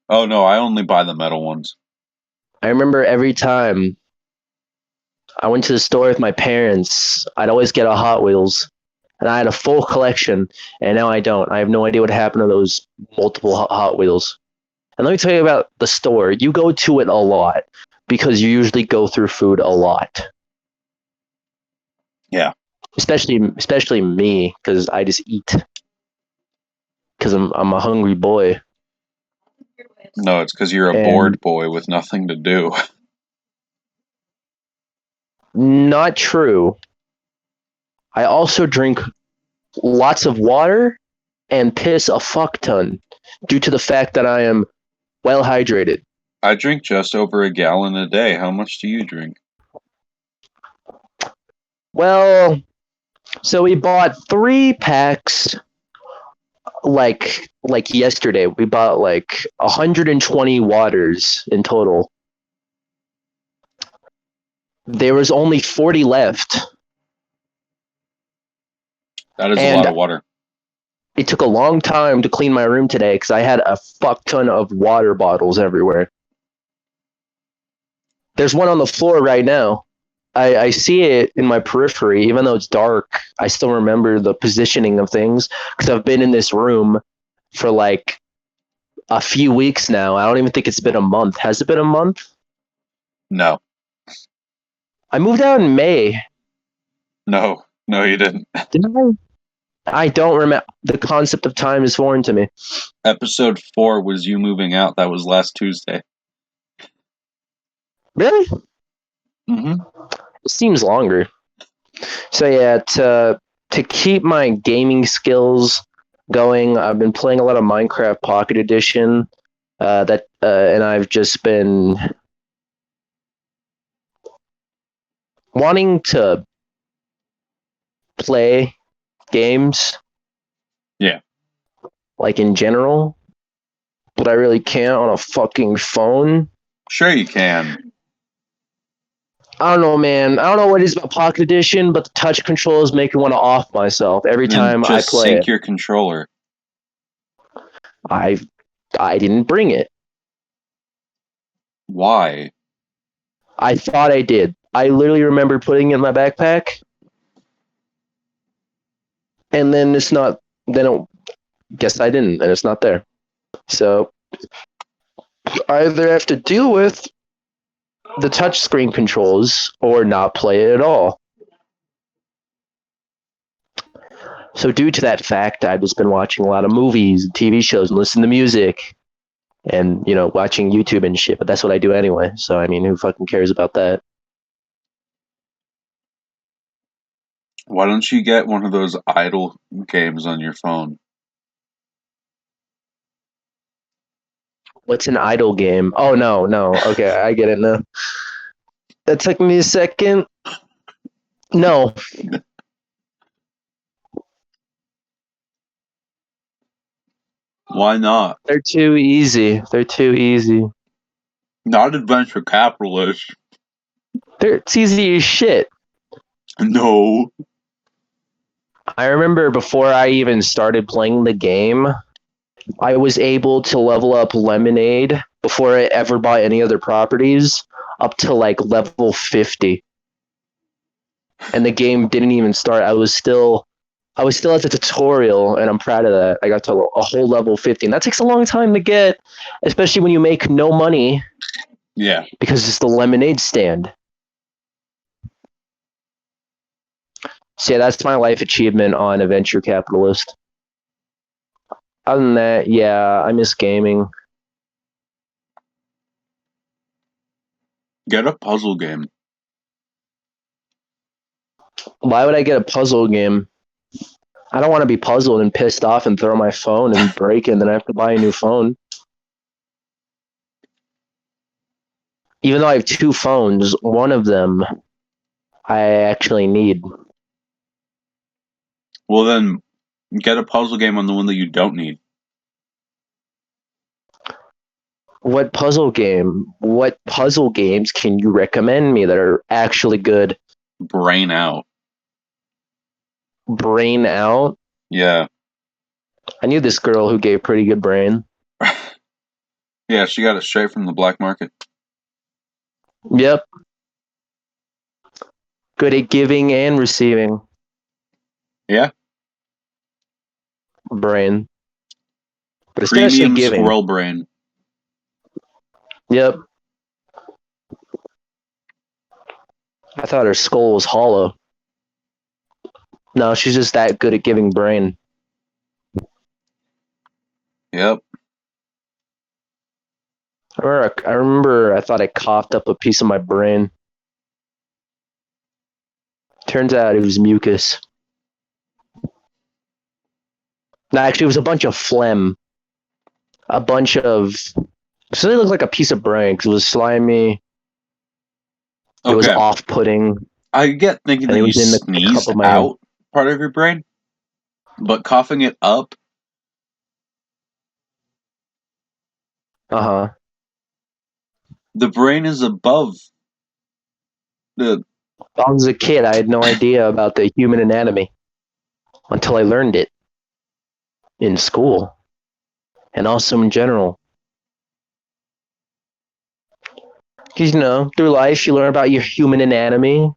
Oh no, I only buy the metal ones. I remember every time I went to the store with my parents, I'd always get a Hot Wheels, and I had a full collection, and now I don't. I have no idea what happened to those multiple Hot Wheels. And let me tell you about the store. You go to it a lot because you usually go through food a lot. Yeah. Especially me, because I just eat. Because I'm a hungry boy. No, it's because you're a And bored boy with nothing to do. not true. I also drink lots of water and piss a fuck ton due to the fact that I am well hydrated. I drink just over a gallon a day. How much do you drink? Well, so we bought 3 packs like yesterday. We bought like 120 waters in total. There was only 40 left. That is a lot And of water. it took a long time to clean my room today because I had a fuck ton of water bottles everywhere. There's one on the floor right now. I see it in my periphery, even though it's dark. I still remember the positioning of things because I've been in this room for like a few weeks now. I don't even think it's been a month. Has it been a month? No. I moved out in May. No. No, you didn't. Didn't I? I don't remember. The concept of time is foreign to me. Episode 4 was you moving out. That was last Tuesday. Really? Mm-hmm. It seems longer. So yeah, to keep my gaming skills going, I've been playing a lot of Minecraft Pocket Edition. And I've just been wanting to play games. Yeah. Like in general, but I really can't on a fucking phone. Sure you can. I don't know, man. I don't know what it is about Pocket Edition, but the touch controls make me want to off myself every Then time I just play sync it. your controller. I I didn't bring it. Why? I thought I did. I literally remember putting it in my backpack, and then it's not. Then guess I didn't, and it's not there. So I either have to deal with the touchscreen controls or not play it at all. So due to that fact, I've just been watching a lot of movies, TV shows, and listening to music, and watching YouTube and shit. But that's what I do anyway. So I mean, who fucking cares about that? Why don't you get one of those idle games on your phone? What's an idle game? Oh no, no. Okay, I get it now. That took me a second. No, Why not? they're too easy. They're too easy. Not adventure capitalist. It's easy as shit. No. I remember before I even started playing the game, I was able to level up Lemonade before I ever bought any other properties up to like level 50. And the game didn't even start. I was still at the tutorial, and I'm proud of that. I got to a whole level 50, and that takes a long time to get, especially when you make no money Yeah. because it's the lemonade stand. So yeah, that's my life achievement on a venture capitalist. Other than that, yeah, I miss gaming. Get a puzzle game. Why would I get a puzzle game? I don't want to be puzzled and pissed off and throw my phone and break it, and then I have to buy a new phone. Even though I have 2 phones, one of them I actually need. Well, then get a puzzle game on the one that you don't need. What puzzle game? What puzzle games can you recommend me that are actually good? Brain out. brain out. Yeah. I knew this girl who gave pretty good brain. Yeah, she got it straight from the black market. Yep. Good at giving and receiving. Yeah. Brain. But especially Premium giving. squirrel brain. Yep. I thought her skull was hollow. No, she's just that good at giving brain. Yep. I remember I thought I coughed up a piece of my brain. Turns out it was mucus. No, actually, it was a bunch of phlegm. A bunch of. So it looked like a piece of brain because it was slimy. It was Okay. off-putting. I get thinking And that it you was in the cup sneezed of my hand. out part of your brain, but coughing it up. Uh-huh. The brain is above the. When I was a kid, I had no idea about the human anatomy until I learned it in school and also in general. Because, through life, you learn about your human anatomy,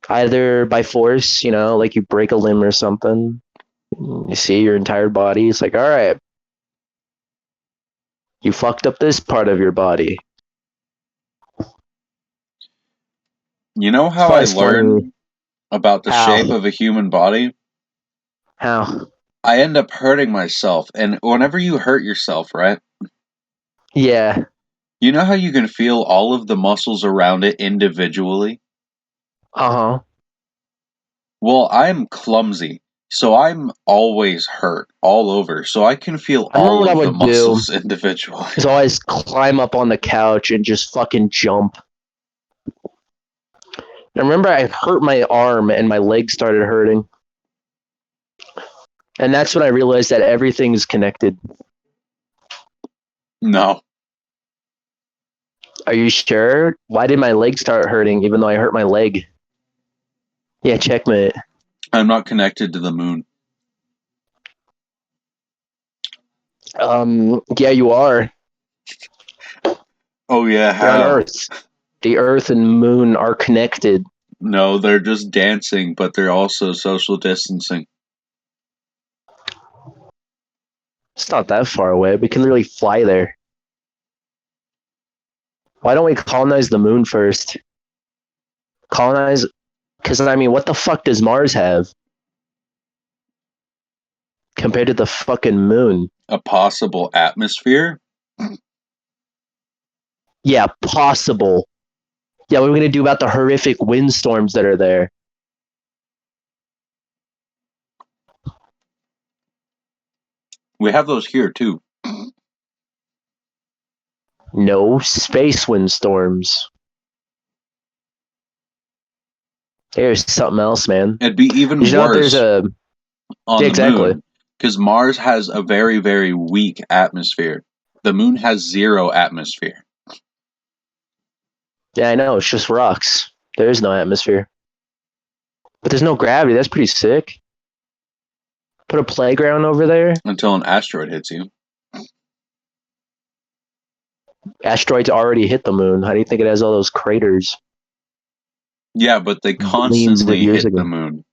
either by force, like you break a limb or something. You see your entire body. It's like, all right, you fucked up this part of your body. You know It's how I always funny. learn about the shape How? of a human body? How? I end up hurting myself, and whenever you hurt yourself, right? Yeah. You know how you can feel all of the muscles around it individually? Uh-huh. Well, I'm clumsy, so I'm always hurt all over, so I can feel I remember all what I of the would do muscles individually. is always climb up on the couch and just fucking jump. I remember I hurt my arm and my leg started hurting. And that's when I realized that everything is connected. No, Are you sure? Why did my leg start hurting even though I hurt my leg? Yeah, checkmate. I'm not connected to the moon. Yeah, you are. Oh yeah, You're on how? Earth. The Earth and Moon are connected. No, they're just dancing, but they're also social distancing. It's not that far away. We can literally fly there. Why don't we colonize the moon first? Colonize? Because, what the fuck does Mars have compared to the fucking moon? A possible atmosphere? Yeah, possible. Yeah, what are we going to do about the horrific windstorms that are there? We have those here too. No, space windstorms. There's something else, man. It'd be Did even you know that there's worse a... on Yeah, the exactly. moon, because Mars has a very, very weak atmosphere. The moon has zero atmosphere. Yeah, I know. It's just rocks. There is no atmosphere. But there's no gravity. That's pretty sick. Put a playground over there. Until an asteroid hits you. Asteroids already hit the moon. How do you think it has all those craters? Yeah, but they Millions of constantly years hit the ago. moon.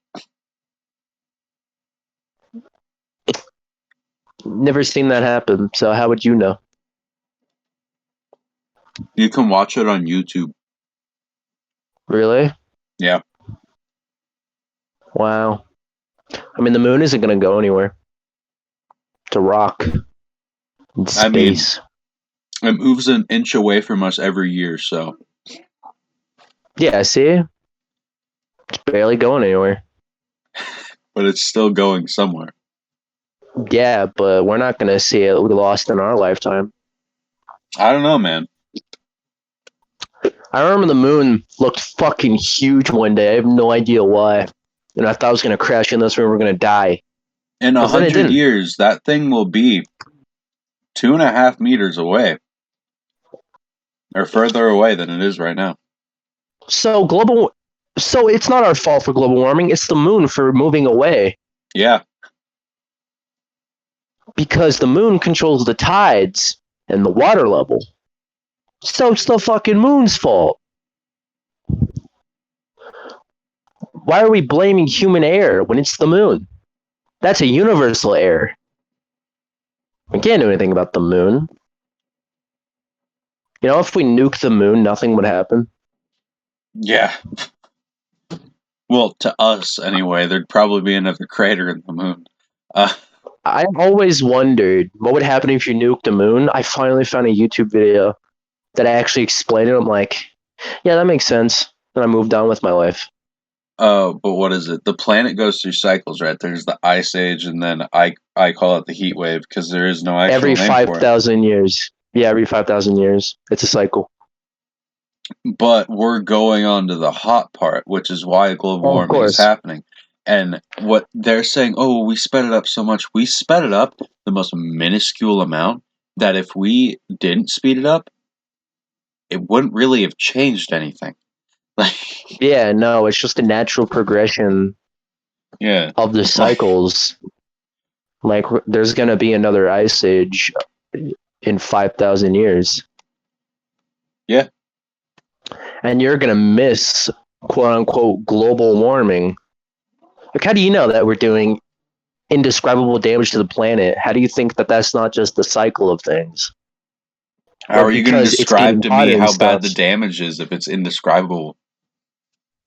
Never seen that happen, so how would you know? You can watch it on YouTube. Really? Yeah. Wow. The moon isn't going to go anywhere. It's a rock in I mean, space. it moves an inch away from us every year, so. Yeah, see? It's barely going anywhere. But it's still going somewhere. Yeah, but we're not going to see it lost in our lifetime. I don't know, man. I remember the moon looked fucking huge one day. I have no idea why. And I thought I was going to crash in this room. We're going to die. In But then it 100 didn't. years, that thing will be 2.5 meters away. Or further away than it is right now. So So it's not our fault for global warming. It's the moon for moving away. Yeah. Because the moon controls the tides and the water level. So it's the fucking moon's fault. Why are we blaming human error when it's the moon? That's a universal error. We can't do anything about the moon. You know, if we nuke the moon, nothing would happen. Yeah. Well, to us anyway, there'd probably be another crater in the moon. I always wondered what would happen if you nuked the moon. I finally found a YouTube video that actually explained it. I'm like, yeah, that makes sense. And I moved on with my life. But what is it? The planet goes through cycles, right? There's the ice age, and then I call it the heat wave because there is no actual Every name for it. 5,000 years. Yeah, every 5,000 years. It's a cycle. But we're going on to the hot part, which is why global Oh, of warming is course. happening. And what they're saying, oh, we sped it up so much. We sped it up the most minuscule amount that if we didn't speed it up, it wouldn't really have changed anything. Like, Yeah, no, it's just a natural progression yeah, of the cycles. Like, there's going to be another ice age in 5,000 years. Yeah. And you're going to miss, quote unquote, global warming. Like, how do you know that we're doing indescribable damage to the planet? How do you think that that's not just the cycle of things? How Or are you going to because it's describe getting to me hotter and how bad stuff? the damage is if it's indescribable?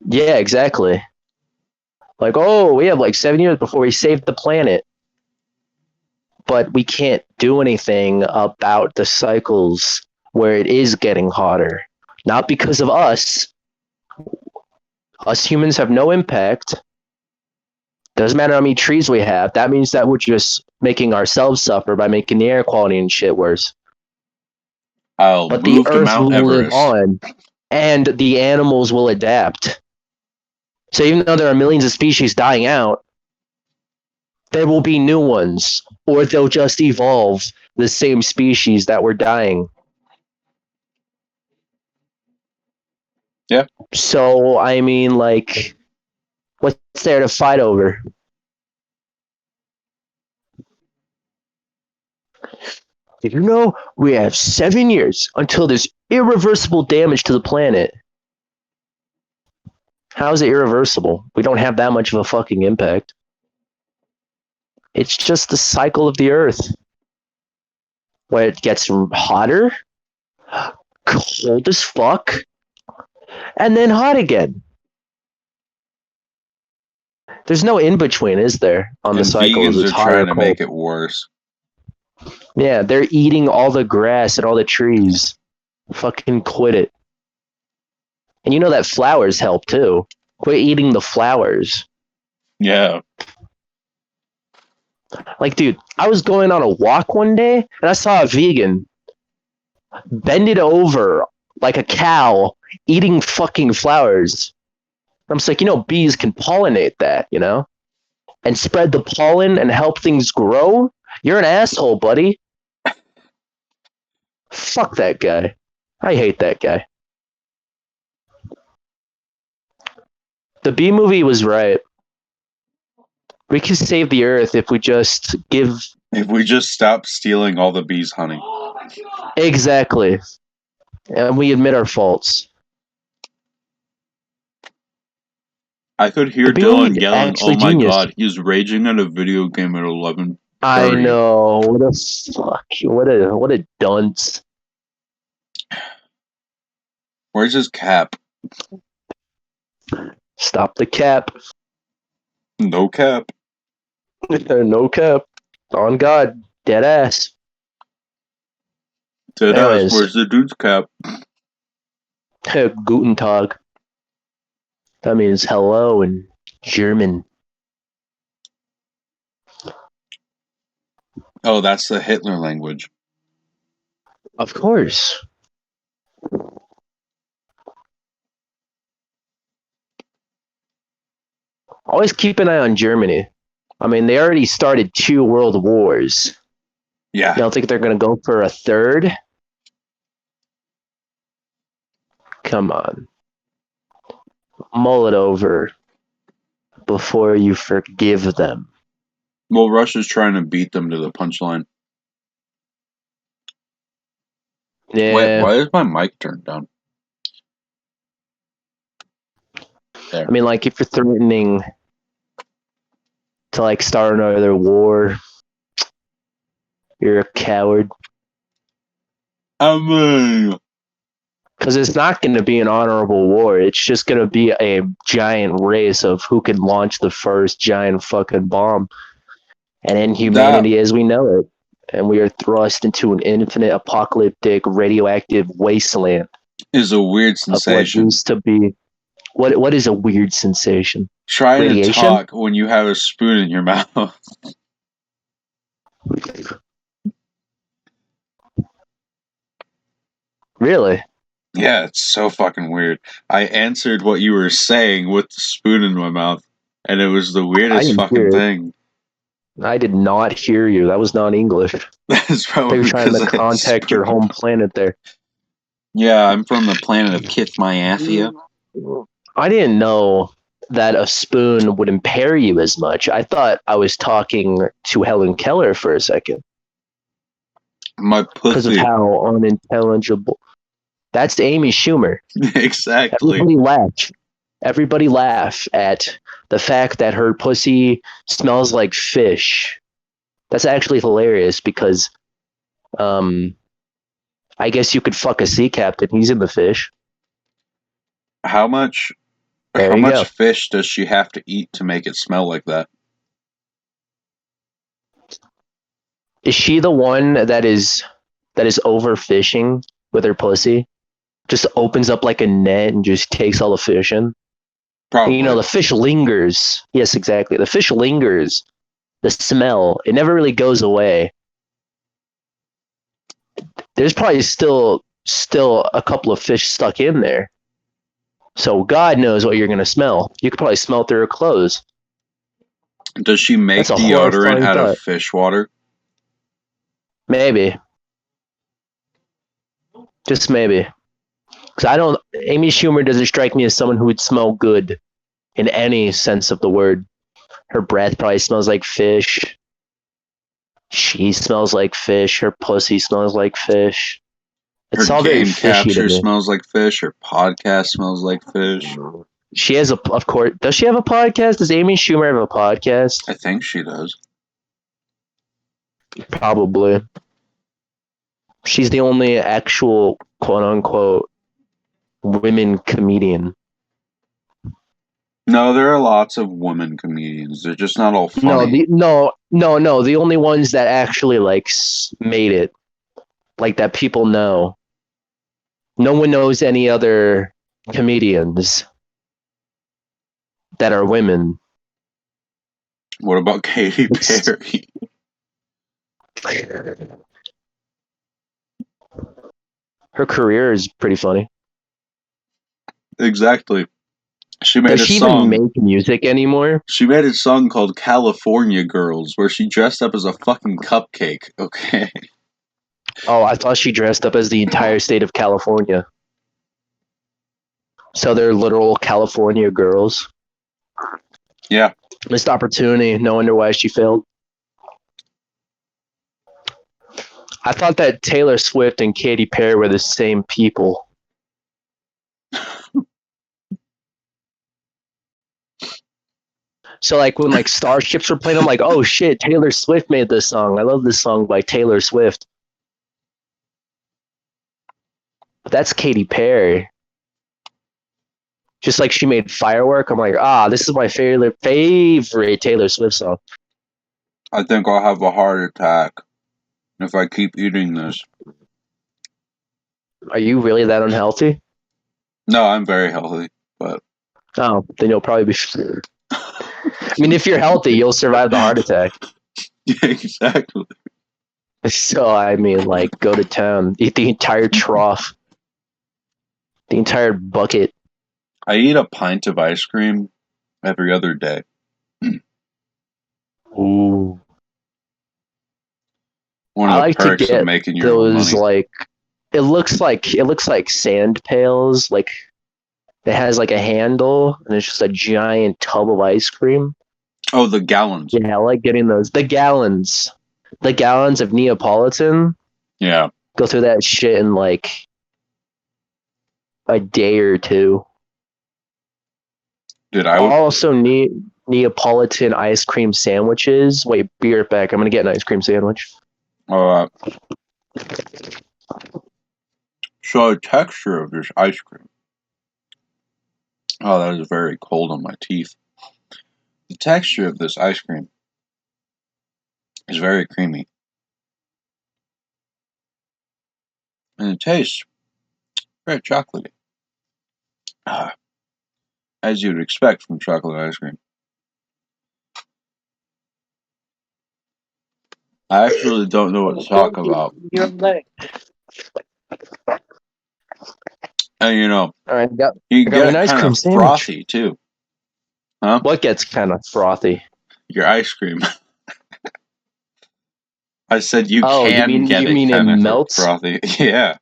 Yeah, exactly. Like, oh, we have like 7 years before we save the planet. But we can't do anything about the cycles where it is getting hotter. Not because of us. Us humans have no impact. Doesn't matter how many trees we have. That means that we're just making ourselves suffer by making the air quality and shit worse. I'll But the move to earth Mount will live Everest. on, and the animals will adapt. So even though there are millions of species dying out, there will be new ones, or they'll just evolve the same species that were dying. Yeah. So, I mean, like, what's there to fight over? Did you know we have 7 years until there's irreversible damage to the planet? How is it irreversible? We don't have that much of a fucking impact. It's just the cycle of the Earth. Where it gets hotter, cold as fuck, and then hot again. There's no in between, is there? On the And cycles, vegans it's are hot or trying to cold. make it worse. Yeah, they're eating all the grass and all the trees. Fucking quit it. And you know that flowers help too. Quit eating the flowers. Yeah. Like, dude, I was going on a walk one day and I saw a vegan bended over like a cow eating fucking flowers. I'm just like, bees can pollinate that, and spread the pollen and help things grow. You're an asshole, buddy. Fuck that guy. I hate that guy. The bee movie was right. We can save the earth if we just give. If we just stop stealing all the bees' honey. Exactly. And we admit our faults. I could hear The bee movie Dylan is yelling, "Oh actually my genius. god, he's raging at a video game at 11:30." I know. What a fuck. What a dunce. Where's his cap? Stop the cap. No cap. No cap. On God. Dead ass. Deadass, Anyways. where's the dude's cap? Guten Tag. That means hello in German. Oh, that's the Hitler language. Of course. Always keep an eye on Germany. I mean, they already started 2 world wars. Yeah. You don't think they're going to go for a third? Come on. Mull it over before you forgive them. Well, Russia's trying to beat them to the punchline. Yeah. Wait, why is my mic turned down? There. I mean, like, if you're threatening to, like, start another war, you're a coward. Because it's not going to be an honorable war. It's just going to be a giant race of who can launch the first giant fucking bomb. And then humanity as we know it. And we are thrust into an infinite apocalyptic radioactive wasteland. Is a weird Of what sensation. used to be. What is a weird sensation? Trying Radiation? to talk when you have a spoon in your mouth. Really? Yeah, it's so fucking weird. I answered what you were saying with the spoon in my mouth, and it was the weirdest fucking thing. I did not hear you. That was not English. That's probably You're trying to contact your home planet there. Yeah, I'm from the planet of Kithmyathia. I didn't know that a spoon would impair you as much. I thought I was talking to Helen Keller for a second. My pussy. Because of how unintelligible. That's Amy Schumer. Exactly. Everybody laugh at the fact that her pussy smells like fish. That's actually hilarious because I guess you could fuck a sea captain. He's in the fish. How much fish does she have to eat to make it smell like that? Is she the one that is overfishing with her pussy? Just opens up like a net and just takes all the fish in? Probably. You know, the fish lingers. Yes, exactly. The fish lingers. The smell, it never really goes away. There's probably still a couple of fish stuck in there. So God knows what you're going to smell. You could probably smell through her clothes. Does she make deodorant out of fish water? Maybe. Just maybe. Because Amy Schumer doesn't strike me as someone who would smell good in any sense of the word. Her breath probably smells like fish. She smells like fish. Her pussy smells like fish. It's all very fishy to me. Smells like fish. Her podcast smells like fish. She has of course. Does she have a podcast? Does Amy Schumer have a podcast? I think she does. Probably. She's the only actual quote unquote women comedian. No, there are lots of women comedians. They're just not all funny. No. The only ones that actually like made it, like that people know. No one knows any other comedians that are women. What about Katy Perry? Her career is pretty funny. Exactly. She made Does she even make music anymore? She made a song called California Girls where she dressed up as a fucking cupcake, okay? Oh, I thought she dressed up as the entire state of California. So they're literal California girls. Yeah. Missed opportunity. No wonder why she failed. I thought that Taylor Swift and Katy Perry were the same people. So like when like Starships were playing, I'm like, oh shit, Taylor Swift made this song. I love this song by Taylor Swift. But that's Katy Perry. Just like she made Firework, I'm like, this is my favorite Taylor Swift song. I think I'll have a heart attack if I keep eating this. Are you really that unhealthy? No, I'm very healthy, but... Oh, then you'll probably be... I mean, if you're healthy, you'll survive the heart attack. Yeah, exactly. So, I mean, like, go to town. Eat the entire trough. The entire bucket. I eat a pint of ice cream every other day. Ooh. One of the perks of making your own money. Like, it looks like sand pails, like It has like a handle, and it's just a giant tub of ice cream. Oh, the gallons. Yeah, I like getting those. The gallons of Neapolitan. Yeah. Go through that shit in like a day or two. Dude, I would also need Neapolitan ice cream sandwiches. Wait, be right back. I'm gonna get an ice cream sandwich. so the texture of this ice cream. Oh, that is very cold on my teeth. The texture of this ice cream is very creamy. And it tastes very chocolatey. As you would expect from chocolate ice cream. I actually don't know what to talk about. And All right, you I got get an it ice kind cream of sandwich. frothy too. Huh? What gets kind of frothy? Your ice cream. I said you Oh, can get you it mean it kind of melts? frothy. Yeah,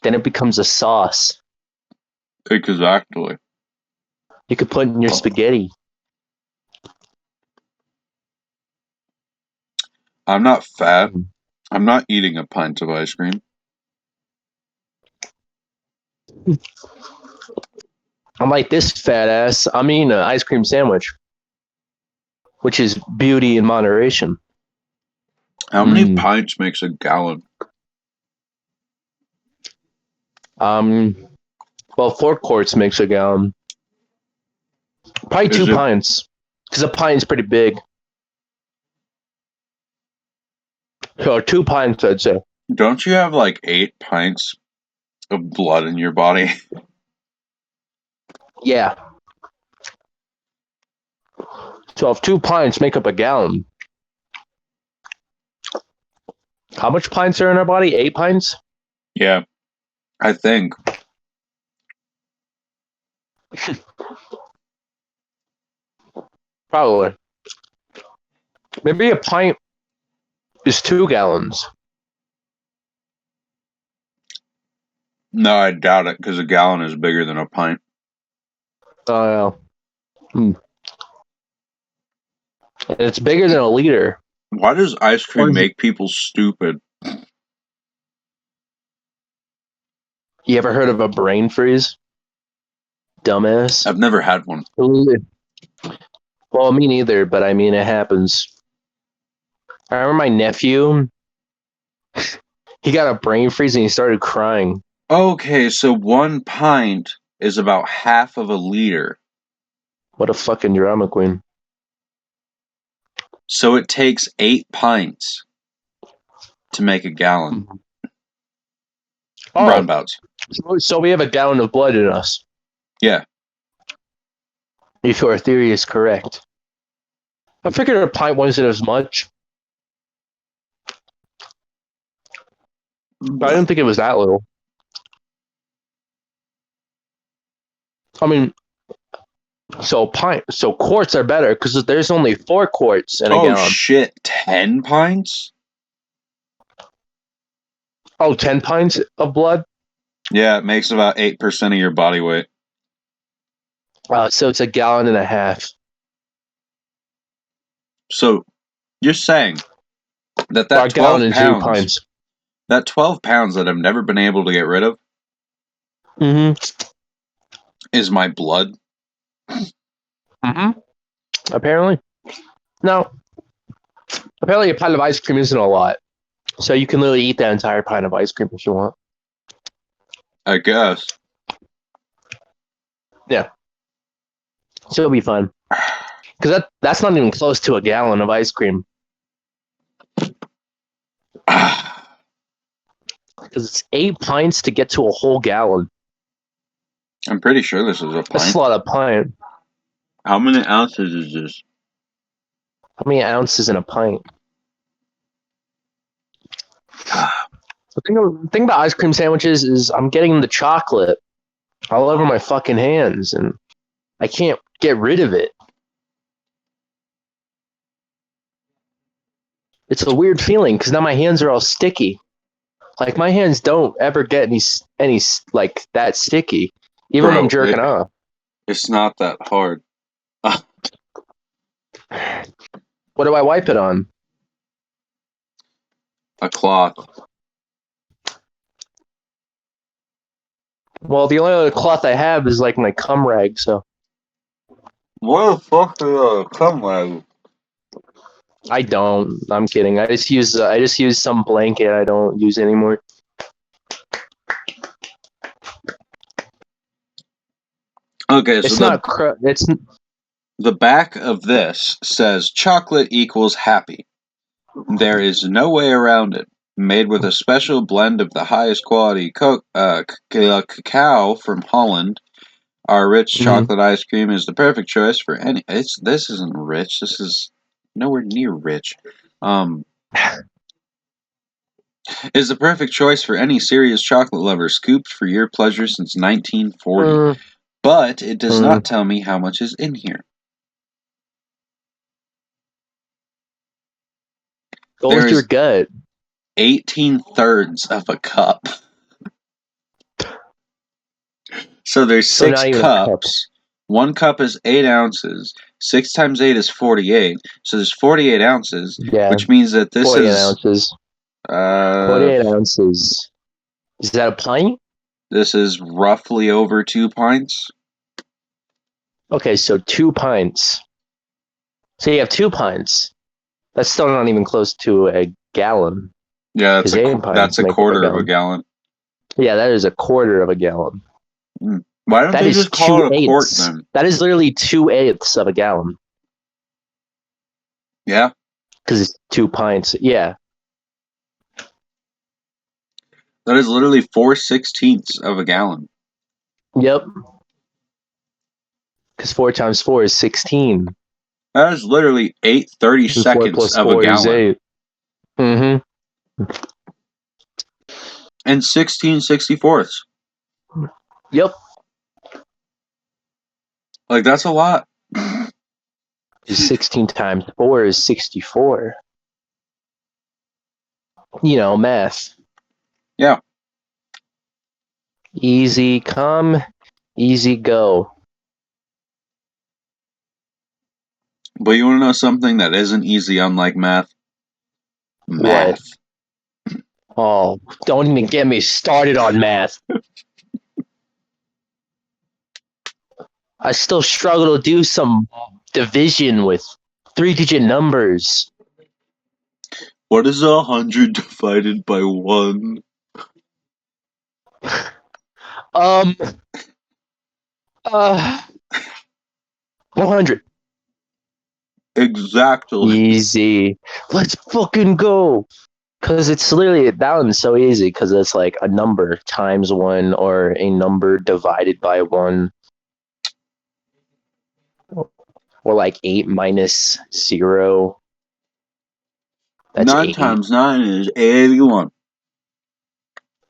Then it becomes a sauce. exactly. You could put in your spaghetti. I'm not fat. I'm not eating a pint of ice cream. I'm like this fat ass. I'm eating an ice cream sandwich, which is beauty in moderation. How many pints makes a gallon? Well, 4 quarts makes a gallon. Probably 2 pints, because a pint is pretty big. So 2 pints, I'd say. Don't you have like 8 pints of blood in your body? Yeah. So if 2 pints make up a gallon, how much pints are in our body? 8 pints? Yeah, I think. Probably. Maybe a pint is 2 gallons. No, I doubt it because a gallon is bigger than a pint. Oh, yeah. And it's bigger than a liter. Why does ice cream make people stupid? You ever heard of a brain freeze? Dumbass. I've never had one. Well, me neither, but I mean, it happens. I remember my nephew, he got a brain freeze and he started crying. Okay, so 1 pint is about half of a liter. What a fucking drama queen. So it takes 8 pints to make a gallon. Oh, Roundabouts. so we have a gallon of blood in us. Yeah. If your theory is correct. I figured a pint wasn't as much. But I didn't think it was that little. I mean, so quarts are better because there's only 4 quarts in a gallon. Oh shit, 10 pints? Oh, 10 pints of blood? Yeah, it makes about 8% of your body weight. So it's a gallon and a half. So you're saying that Or a 12 gallon and 2 pounds, pints. that 12 pounds that I've never been able to get rid of is my blood? Apparently. No. Apparently a pint of ice cream isn't a lot. So you can literally eat that entire pint of ice cream if you want. I guess. Yeah. So it'll be fun. Because that's not even close to a gallon of ice cream. Because it's 8 pints to get to a whole gallon. I'm pretty sure this is a pint. That's a lot of pint. How many ounces is this? How many ounces in a pint? The thing about ice cream sandwiches is I'm getting the chocolate all over my fucking hands, and I can't get rid of it. It's a weird feeling because now my hands are all sticky. Like my hands don't ever get any like that sticky, even when I'm Bro, jerking off. it's not that hard. What do I wipe it on? A cloth. Well, the only other cloth I have is like my cum rag. So What the fuck is a cum rag? I don't. I'm kidding. I just use some blanket I don't use anymore. Okay, so It's not. It's the back of this says chocolate equals happy. There is no way around it. Made with a special blend of the highest quality cacao from Holland, our rich chocolate ice cream is the perfect choice for any. This isn't rich. This is nowhere near rich. Is the perfect choice for any serious chocolate lover. Scooped for your pleasure since 1940. But it does not tell me how much is in here. Go There with your is gut. 18 thirds of a cup. So there's So six not even a cup. cups. One cup is 8 ounces. 6 times 8 is 48. So there's 48 ounces, Yeah, which means that this 48 is ounces. uh 48 ounces. Is that a pint? this is roughly over 2 pints. Okay, so 2 pints. So you have 2 pints. That's still not even close to a gallon. Yeah, Because 8 pints that's a make up a quarter of a gallon. gallon. Yeah, that is a quarter of a gallon. Why don't That they is just call it a quart 2/8. then? That is literally 2/8 of a gallon. Yeah. Because it's 2 pints. Yeah. That is literally 4/16 of a gallon. Yep. Because 4 times 4 is 16. That is literally 8 30 And 4 seconds plus of a 4 is gallon. 8. Mm-hmm. And 16/64. Yep. Like, that's a lot. 16 times 4 is 64. Math. Yeah. Easy come, easy go. But you want to know something that isn't easy, unlike math? What? Math. Oh, don't even get me started on math. I still struggle to do some division with 3-digit numbers. What is 100 divided by 1? Um, 100. Exactly. Easy. Let's fucking go. Because it's literally, that one's so easy because it's like a number times 1 or a number divided by 1. Or like 8 minus 0. That's 9 8. times 9 is 81.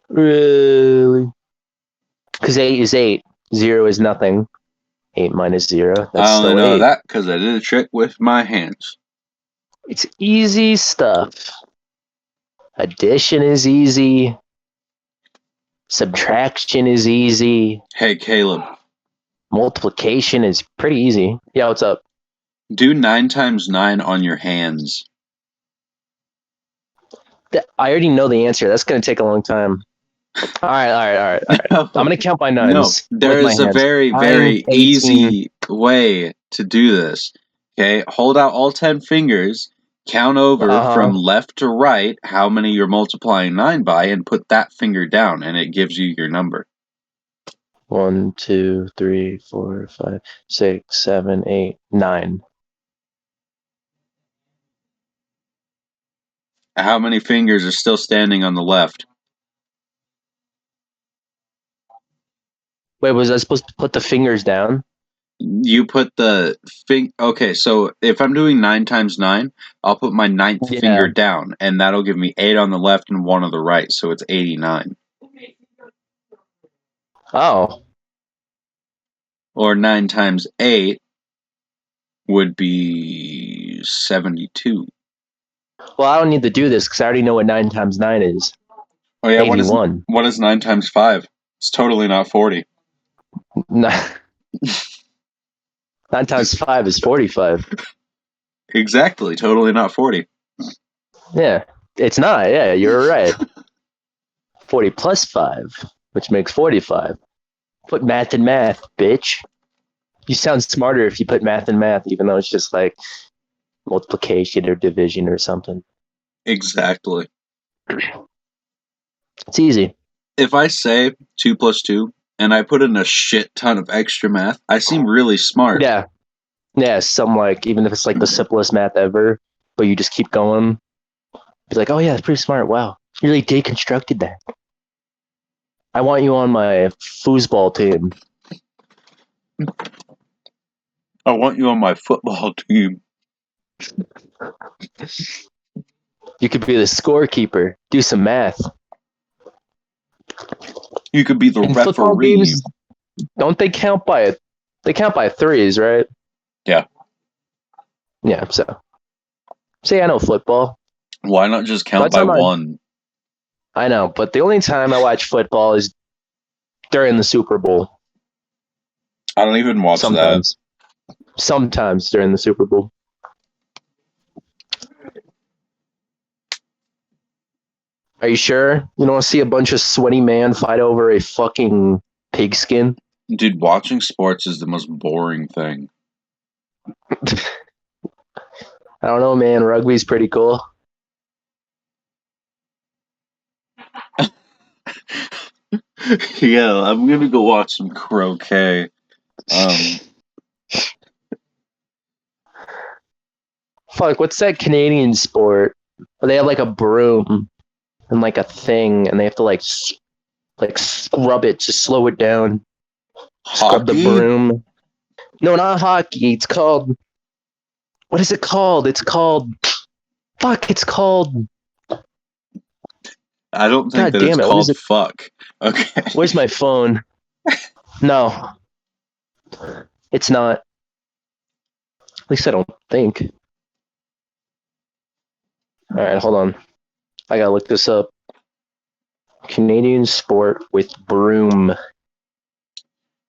Really? Because 8 is 8. 0 is nothing. 8 minus 0. That's I only still know 8. that because I did a trick with my hands. It's easy stuff. Addition is easy. Subtraction is easy. Hey, Caleb. Multiplication is pretty easy. Yeah, what's up? Do 9 times 9 on your hands. I already know the answer. That's going to take a long time. All right. No, I'm going to count by no. nines There with my is a hands. very, 9, very 18. easy way to do this. Okay, hold out all 10 fingers, count over from left to right how many you're multiplying 9 by, and put that finger down, and it gives you your number. 1, 2, 3, 4, 5, 6, 7, 8, 9. How many fingers are still standing on the left? Wait, was I supposed to put the fingers down? You put the Okay, so if I'm doing 9 times 9, I'll put my ninth Yeah. finger down, and that'll give me 8 on the left and 1 on the right, so it's 89. Oh. Or 9 times 8 would be 72. Well, I don't need to do this because I already know what 9 times 9 is. Oh yeah, Maybe one. what is 9 times 5? It's totally not 40. 9 times 5 is 45. Exactly, totally not 40. Yeah, it's not. Yeah, you're right. 40 plus 5, which makes 45. Put math in math, bitch. You sound smarter if you put math in math, even though it's just like multiplication or division or something. Exactly. It's easy. If I say 2 plus 2 and I put in a shit ton of extra math, I seem really smart. Yeah. Yeah, some like, even if it's like the simplest math ever, but you just keep going, be like, oh yeah, that's pretty smart. Wow. You really deconstructed that. I want you on my foosball team. I want you on my football team. You could be the scorekeeper. Do some math. You could be the In football referee. games, don't they count by they count by threes, right? Yeah. Yeah, so. See, I know football. Why not just By count the by time one? I know, but the only time I watch football is during the Super Bowl. I don't even watch that. Sometimes. Sometimes during the Super Bowl. Are you sure? You don't want to see a bunch of sweaty man fight over a fucking pigskin? Dude, watching sports is the most boring thing. I don't know, man. Rugby's pretty cool. Yeah, I'm gonna go watch some croquet. Fuck, what's that Canadian sport where they have like a broom and like a thing, and they have to like scrub it to slow it down. Scrub the Hockey? broom. No, not hockey. It's called. What is it called? It's called. Fuck. It's called. I don't think God that it's damn it. What is called it? fuck. Okay. Where's my phone? No, it's not. At least I don't think. All right, hold on. I gotta look this up. Canadian sport with broom.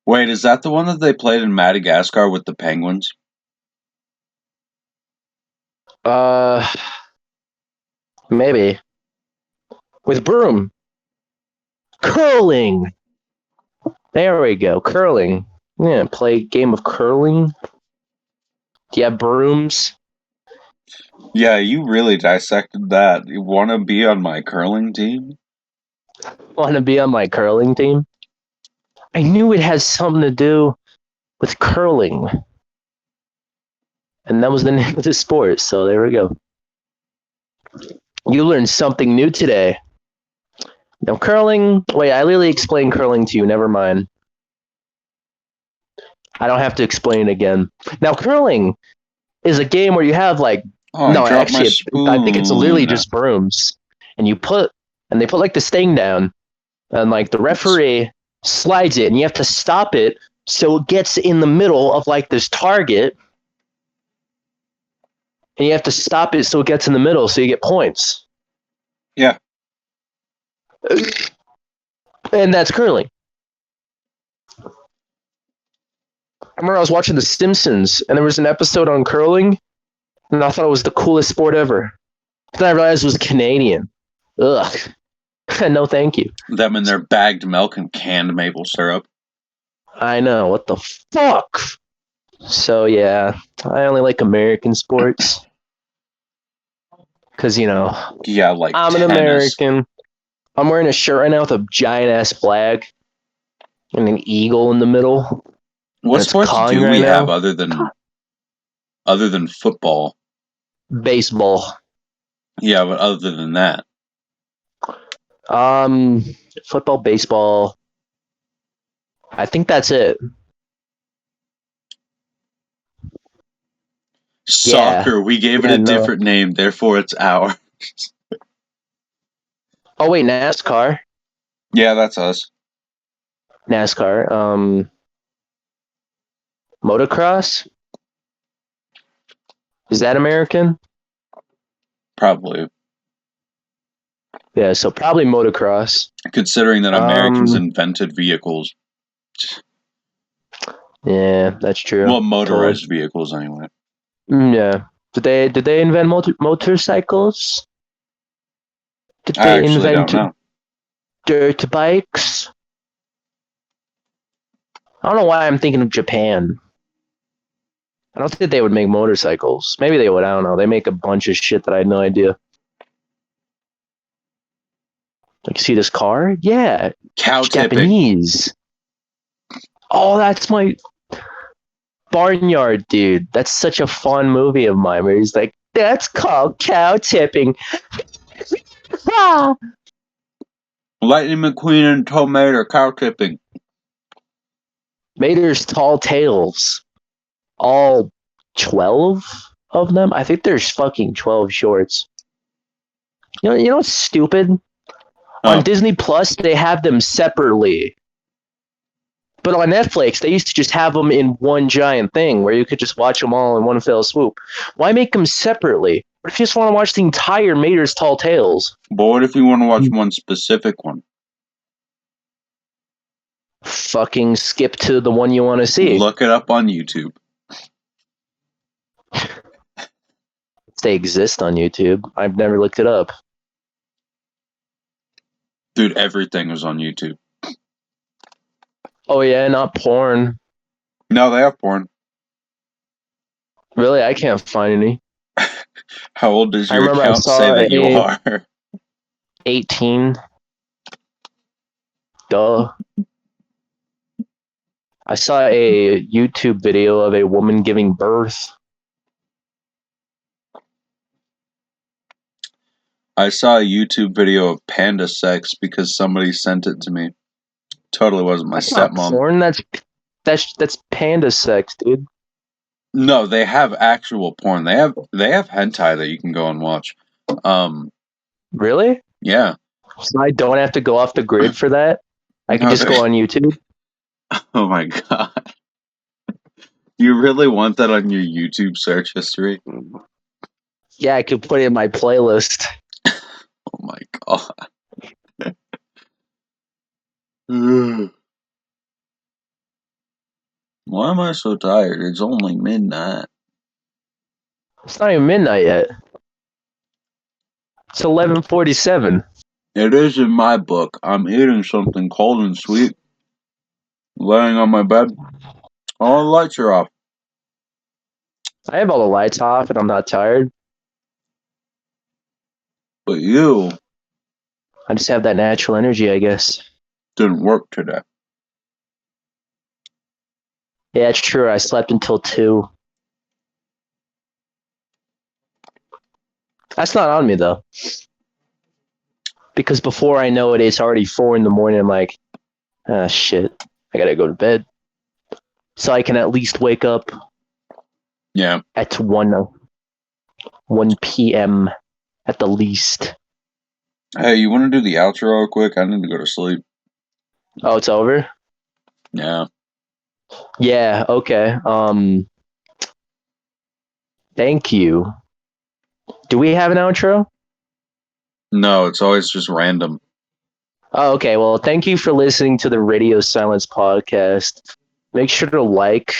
Wait, is that the one that they played in Madagascar with the penguins? Uh, maybe with broom. Curling. There we go. Curling. Yeah, play game of curling. Do you have brooms? Yeah, you really dissected that. You want to be on my curling team? Want to be on my curling team? I knew it has something to do with curling. And that was the name of the sport. So there we go. You learned something new today. Now, curling. Wait, I literally explained curling to you. Never mind. I don't have to explain it again. Now, curling is a game where you have like. Oh, I No, dropped my actually, I think it's literally spoon. just brooms. And they put like this thing down. And like the referee slides it, and you have to stop it so it gets in the middle of like this target. And you have to stop it so it gets in the middle so you get points. Yeah. And that's curling. I remember I was watching The Simpsons and there was an episode on curling and I thought it was the coolest sport ever. Then I realized it was Canadian. Ugh. No, thank you. Them and their bagged milk and canned maple syrup. I know. What the fuck? So, yeah, I only like American sports. Because, Yeah, like I'm an tennis. American. I'm wearing a shirt right now with a giant ass flag and an eagle in the middle. What And it's sports cawing do right we have now. other than football? Baseball. Yeah, but other than that, Um, Football, baseball. I think that's it. Yeah. soccer. We gave it Yeah, a no. different name, therefore it's ours. Oh wait, NASCAR. Yeah, that's us. NASCAR. Motocross. Is that American? Probably. Yeah, so probably motocross. Considering that Americans invented vehicles. Yeah, that's true. Well, motorized vehicles anyway. Yeah. Did they invent motorcycles? Did I they actually invent don't know. dirt bikes? I don't know why I'm thinking of Japan. I don't think they would make motorcycles. Maybe they would. I don't know. They make a bunch of shit that I had no idea. Like, see this car? Yeah. Cow It's tipping. Japanese. Oh, that's my Barnyard, dude. That's such a fun movie of mine where he's like, that's called cow tipping. Lightning McQueen and Tomato cow tipping. Mater's Tall Tales. All 12 of them? I think there's fucking 12 shorts. You know what's stupid? On Disney Plus, they have them separately. But on Netflix, they used to just have them in one giant thing where you could just watch them all in one fell swoop. Why make them separately? What if you just want to watch the entire Mater's Tall Tales? But what if you want to watch one specific one? Fucking skip to the one you want to see. Look it up on YouTube. They exist on YouTube. I've never looked it up. Dude, everything is on YouTube. Oh yeah, not porn. No, they have porn. Really? I can't find any. How old does your account say that you are? 18. Duh. I saw a YouTube video of a woman giving birth. I saw a YouTube video of panda sex because somebody sent it to me. Totally wasn't my stepmom. Not porn. That's panda sex, dude. No, they have actual porn. They have hentai that you can go and watch. Really? Yeah. So I don't have to go off the grid for that? I can just go on YouTube? Oh my god. You really want that on your YouTube search history? Yeah, I could put it in my playlist. Oh my god. Why am I so tired? It's only midnight. It's not even midnight yet. It's 11:47. It is in my book. I'm eating something cold and sweet. Laying on my bed. All the lights are off. I have all the lights off and I'm not tired. But you... I just have that natural energy, I guess. Didn't work today. Yeah, it's true. I slept until 2. That's not on me, though. Because before I know it, it's already 4 in the morning. I'm like, ah, shit. I gotta go to bed. So I can at least wake up at 1 p.m. at the least. Hey, you want to do the outro real quick? I need to go to sleep. Oh, it's over? Yeah. Yeah, okay. Thank you. Do we have an outro? No, it's always just random. Oh, okay. Well, thank you for listening to the Radio Silence podcast. Make sure to like,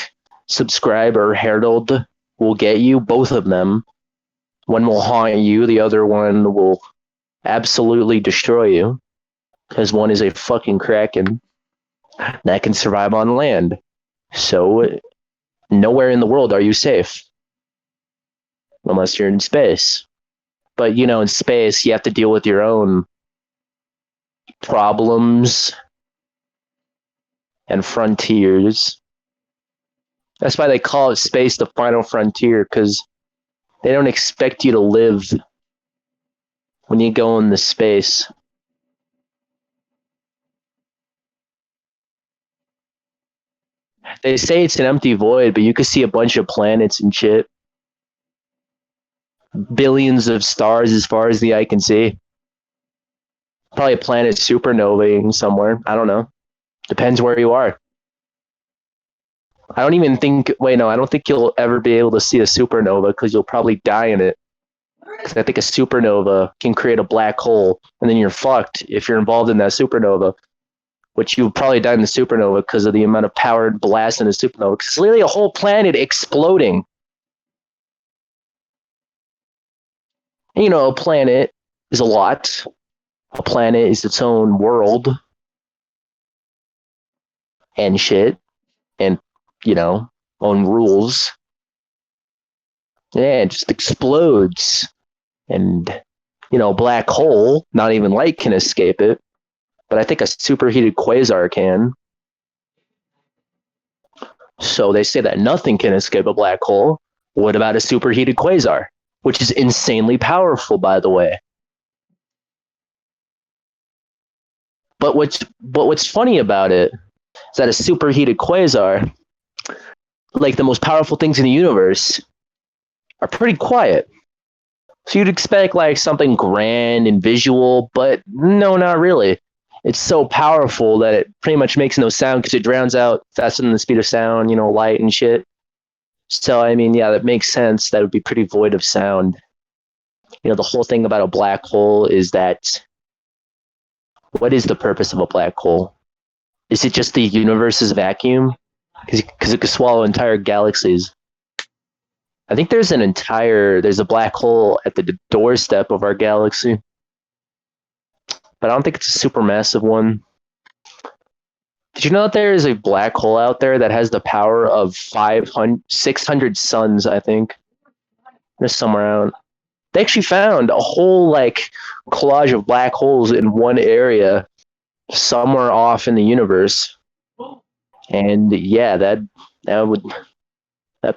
subscribe, or Herald will get you, both of them. One will haunt you, the other one will absolutely destroy you. Because one is a fucking kraken that can survive on land. So, nowhere in the world are you safe. Unless you're in space. But, you know, in space, you have to deal with your own problems and frontiers. That's why they call it space the final frontier, because they don't expect you to live when you go into space. They say it's an empty void, but you can see a bunch of planets and shit. Billions of stars as far as the eye can see. Probably a planet supernovaing somewhere. I don't know. Depends where you are. I don't think you'll ever be able to see a supernova because you'll probably die in it. Because I think a supernova can create a black hole, and then you're fucked if you're involved in that supernova, which you would probably die in the supernova because of the amount of power blast in a supernova. Because it's literally a whole planet exploding. And, you know, a planet is a lot. A planet is its own world and shit, and, you know, own rules. Yeah, it just explodes. And, you know, black hole, not even light can escape it. But I think a superheated quasar can. So they say that nothing can escape a black hole. What about a superheated quasar? Which is insanely powerful, by the way. But what's funny about it is that a superheated quasar, like the most powerful things in the universe, are pretty quiet. So you'd expect like something grand and visual, but no, not really. It's so powerful that it pretty much makes no sound because it drowns out faster than the speed of sound, you know, light and shit. So I mean, yeah, that makes sense. That would be pretty void of sound. You know, the whole thing about a black hole is that what is the purpose of a black hole? Is it just the universe's vacuum? Because it could swallow entire galaxies. I think there's a black hole at the doorstep of our galaxy, but I don't think it's a supermassive one. Did you know that there is a black hole out there that has the power of 600 suns, I think? There's somewhere out. They actually found a whole like collage of black holes in one area somewhere off in the universe. And yeah, that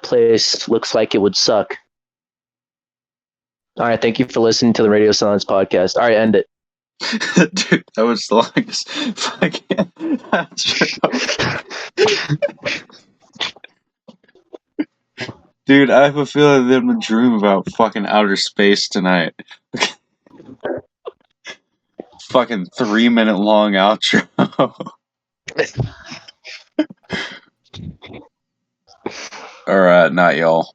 place looks like it would suck. All right, thank you for listening to the Radio Silence podcast. All right, end it. Dude, that was the longest fucking outro. Dude, I have a feeling that I'm gonna dream about fucking outer space tonight. Fucking 3-minute long outro. Alright, not y'all.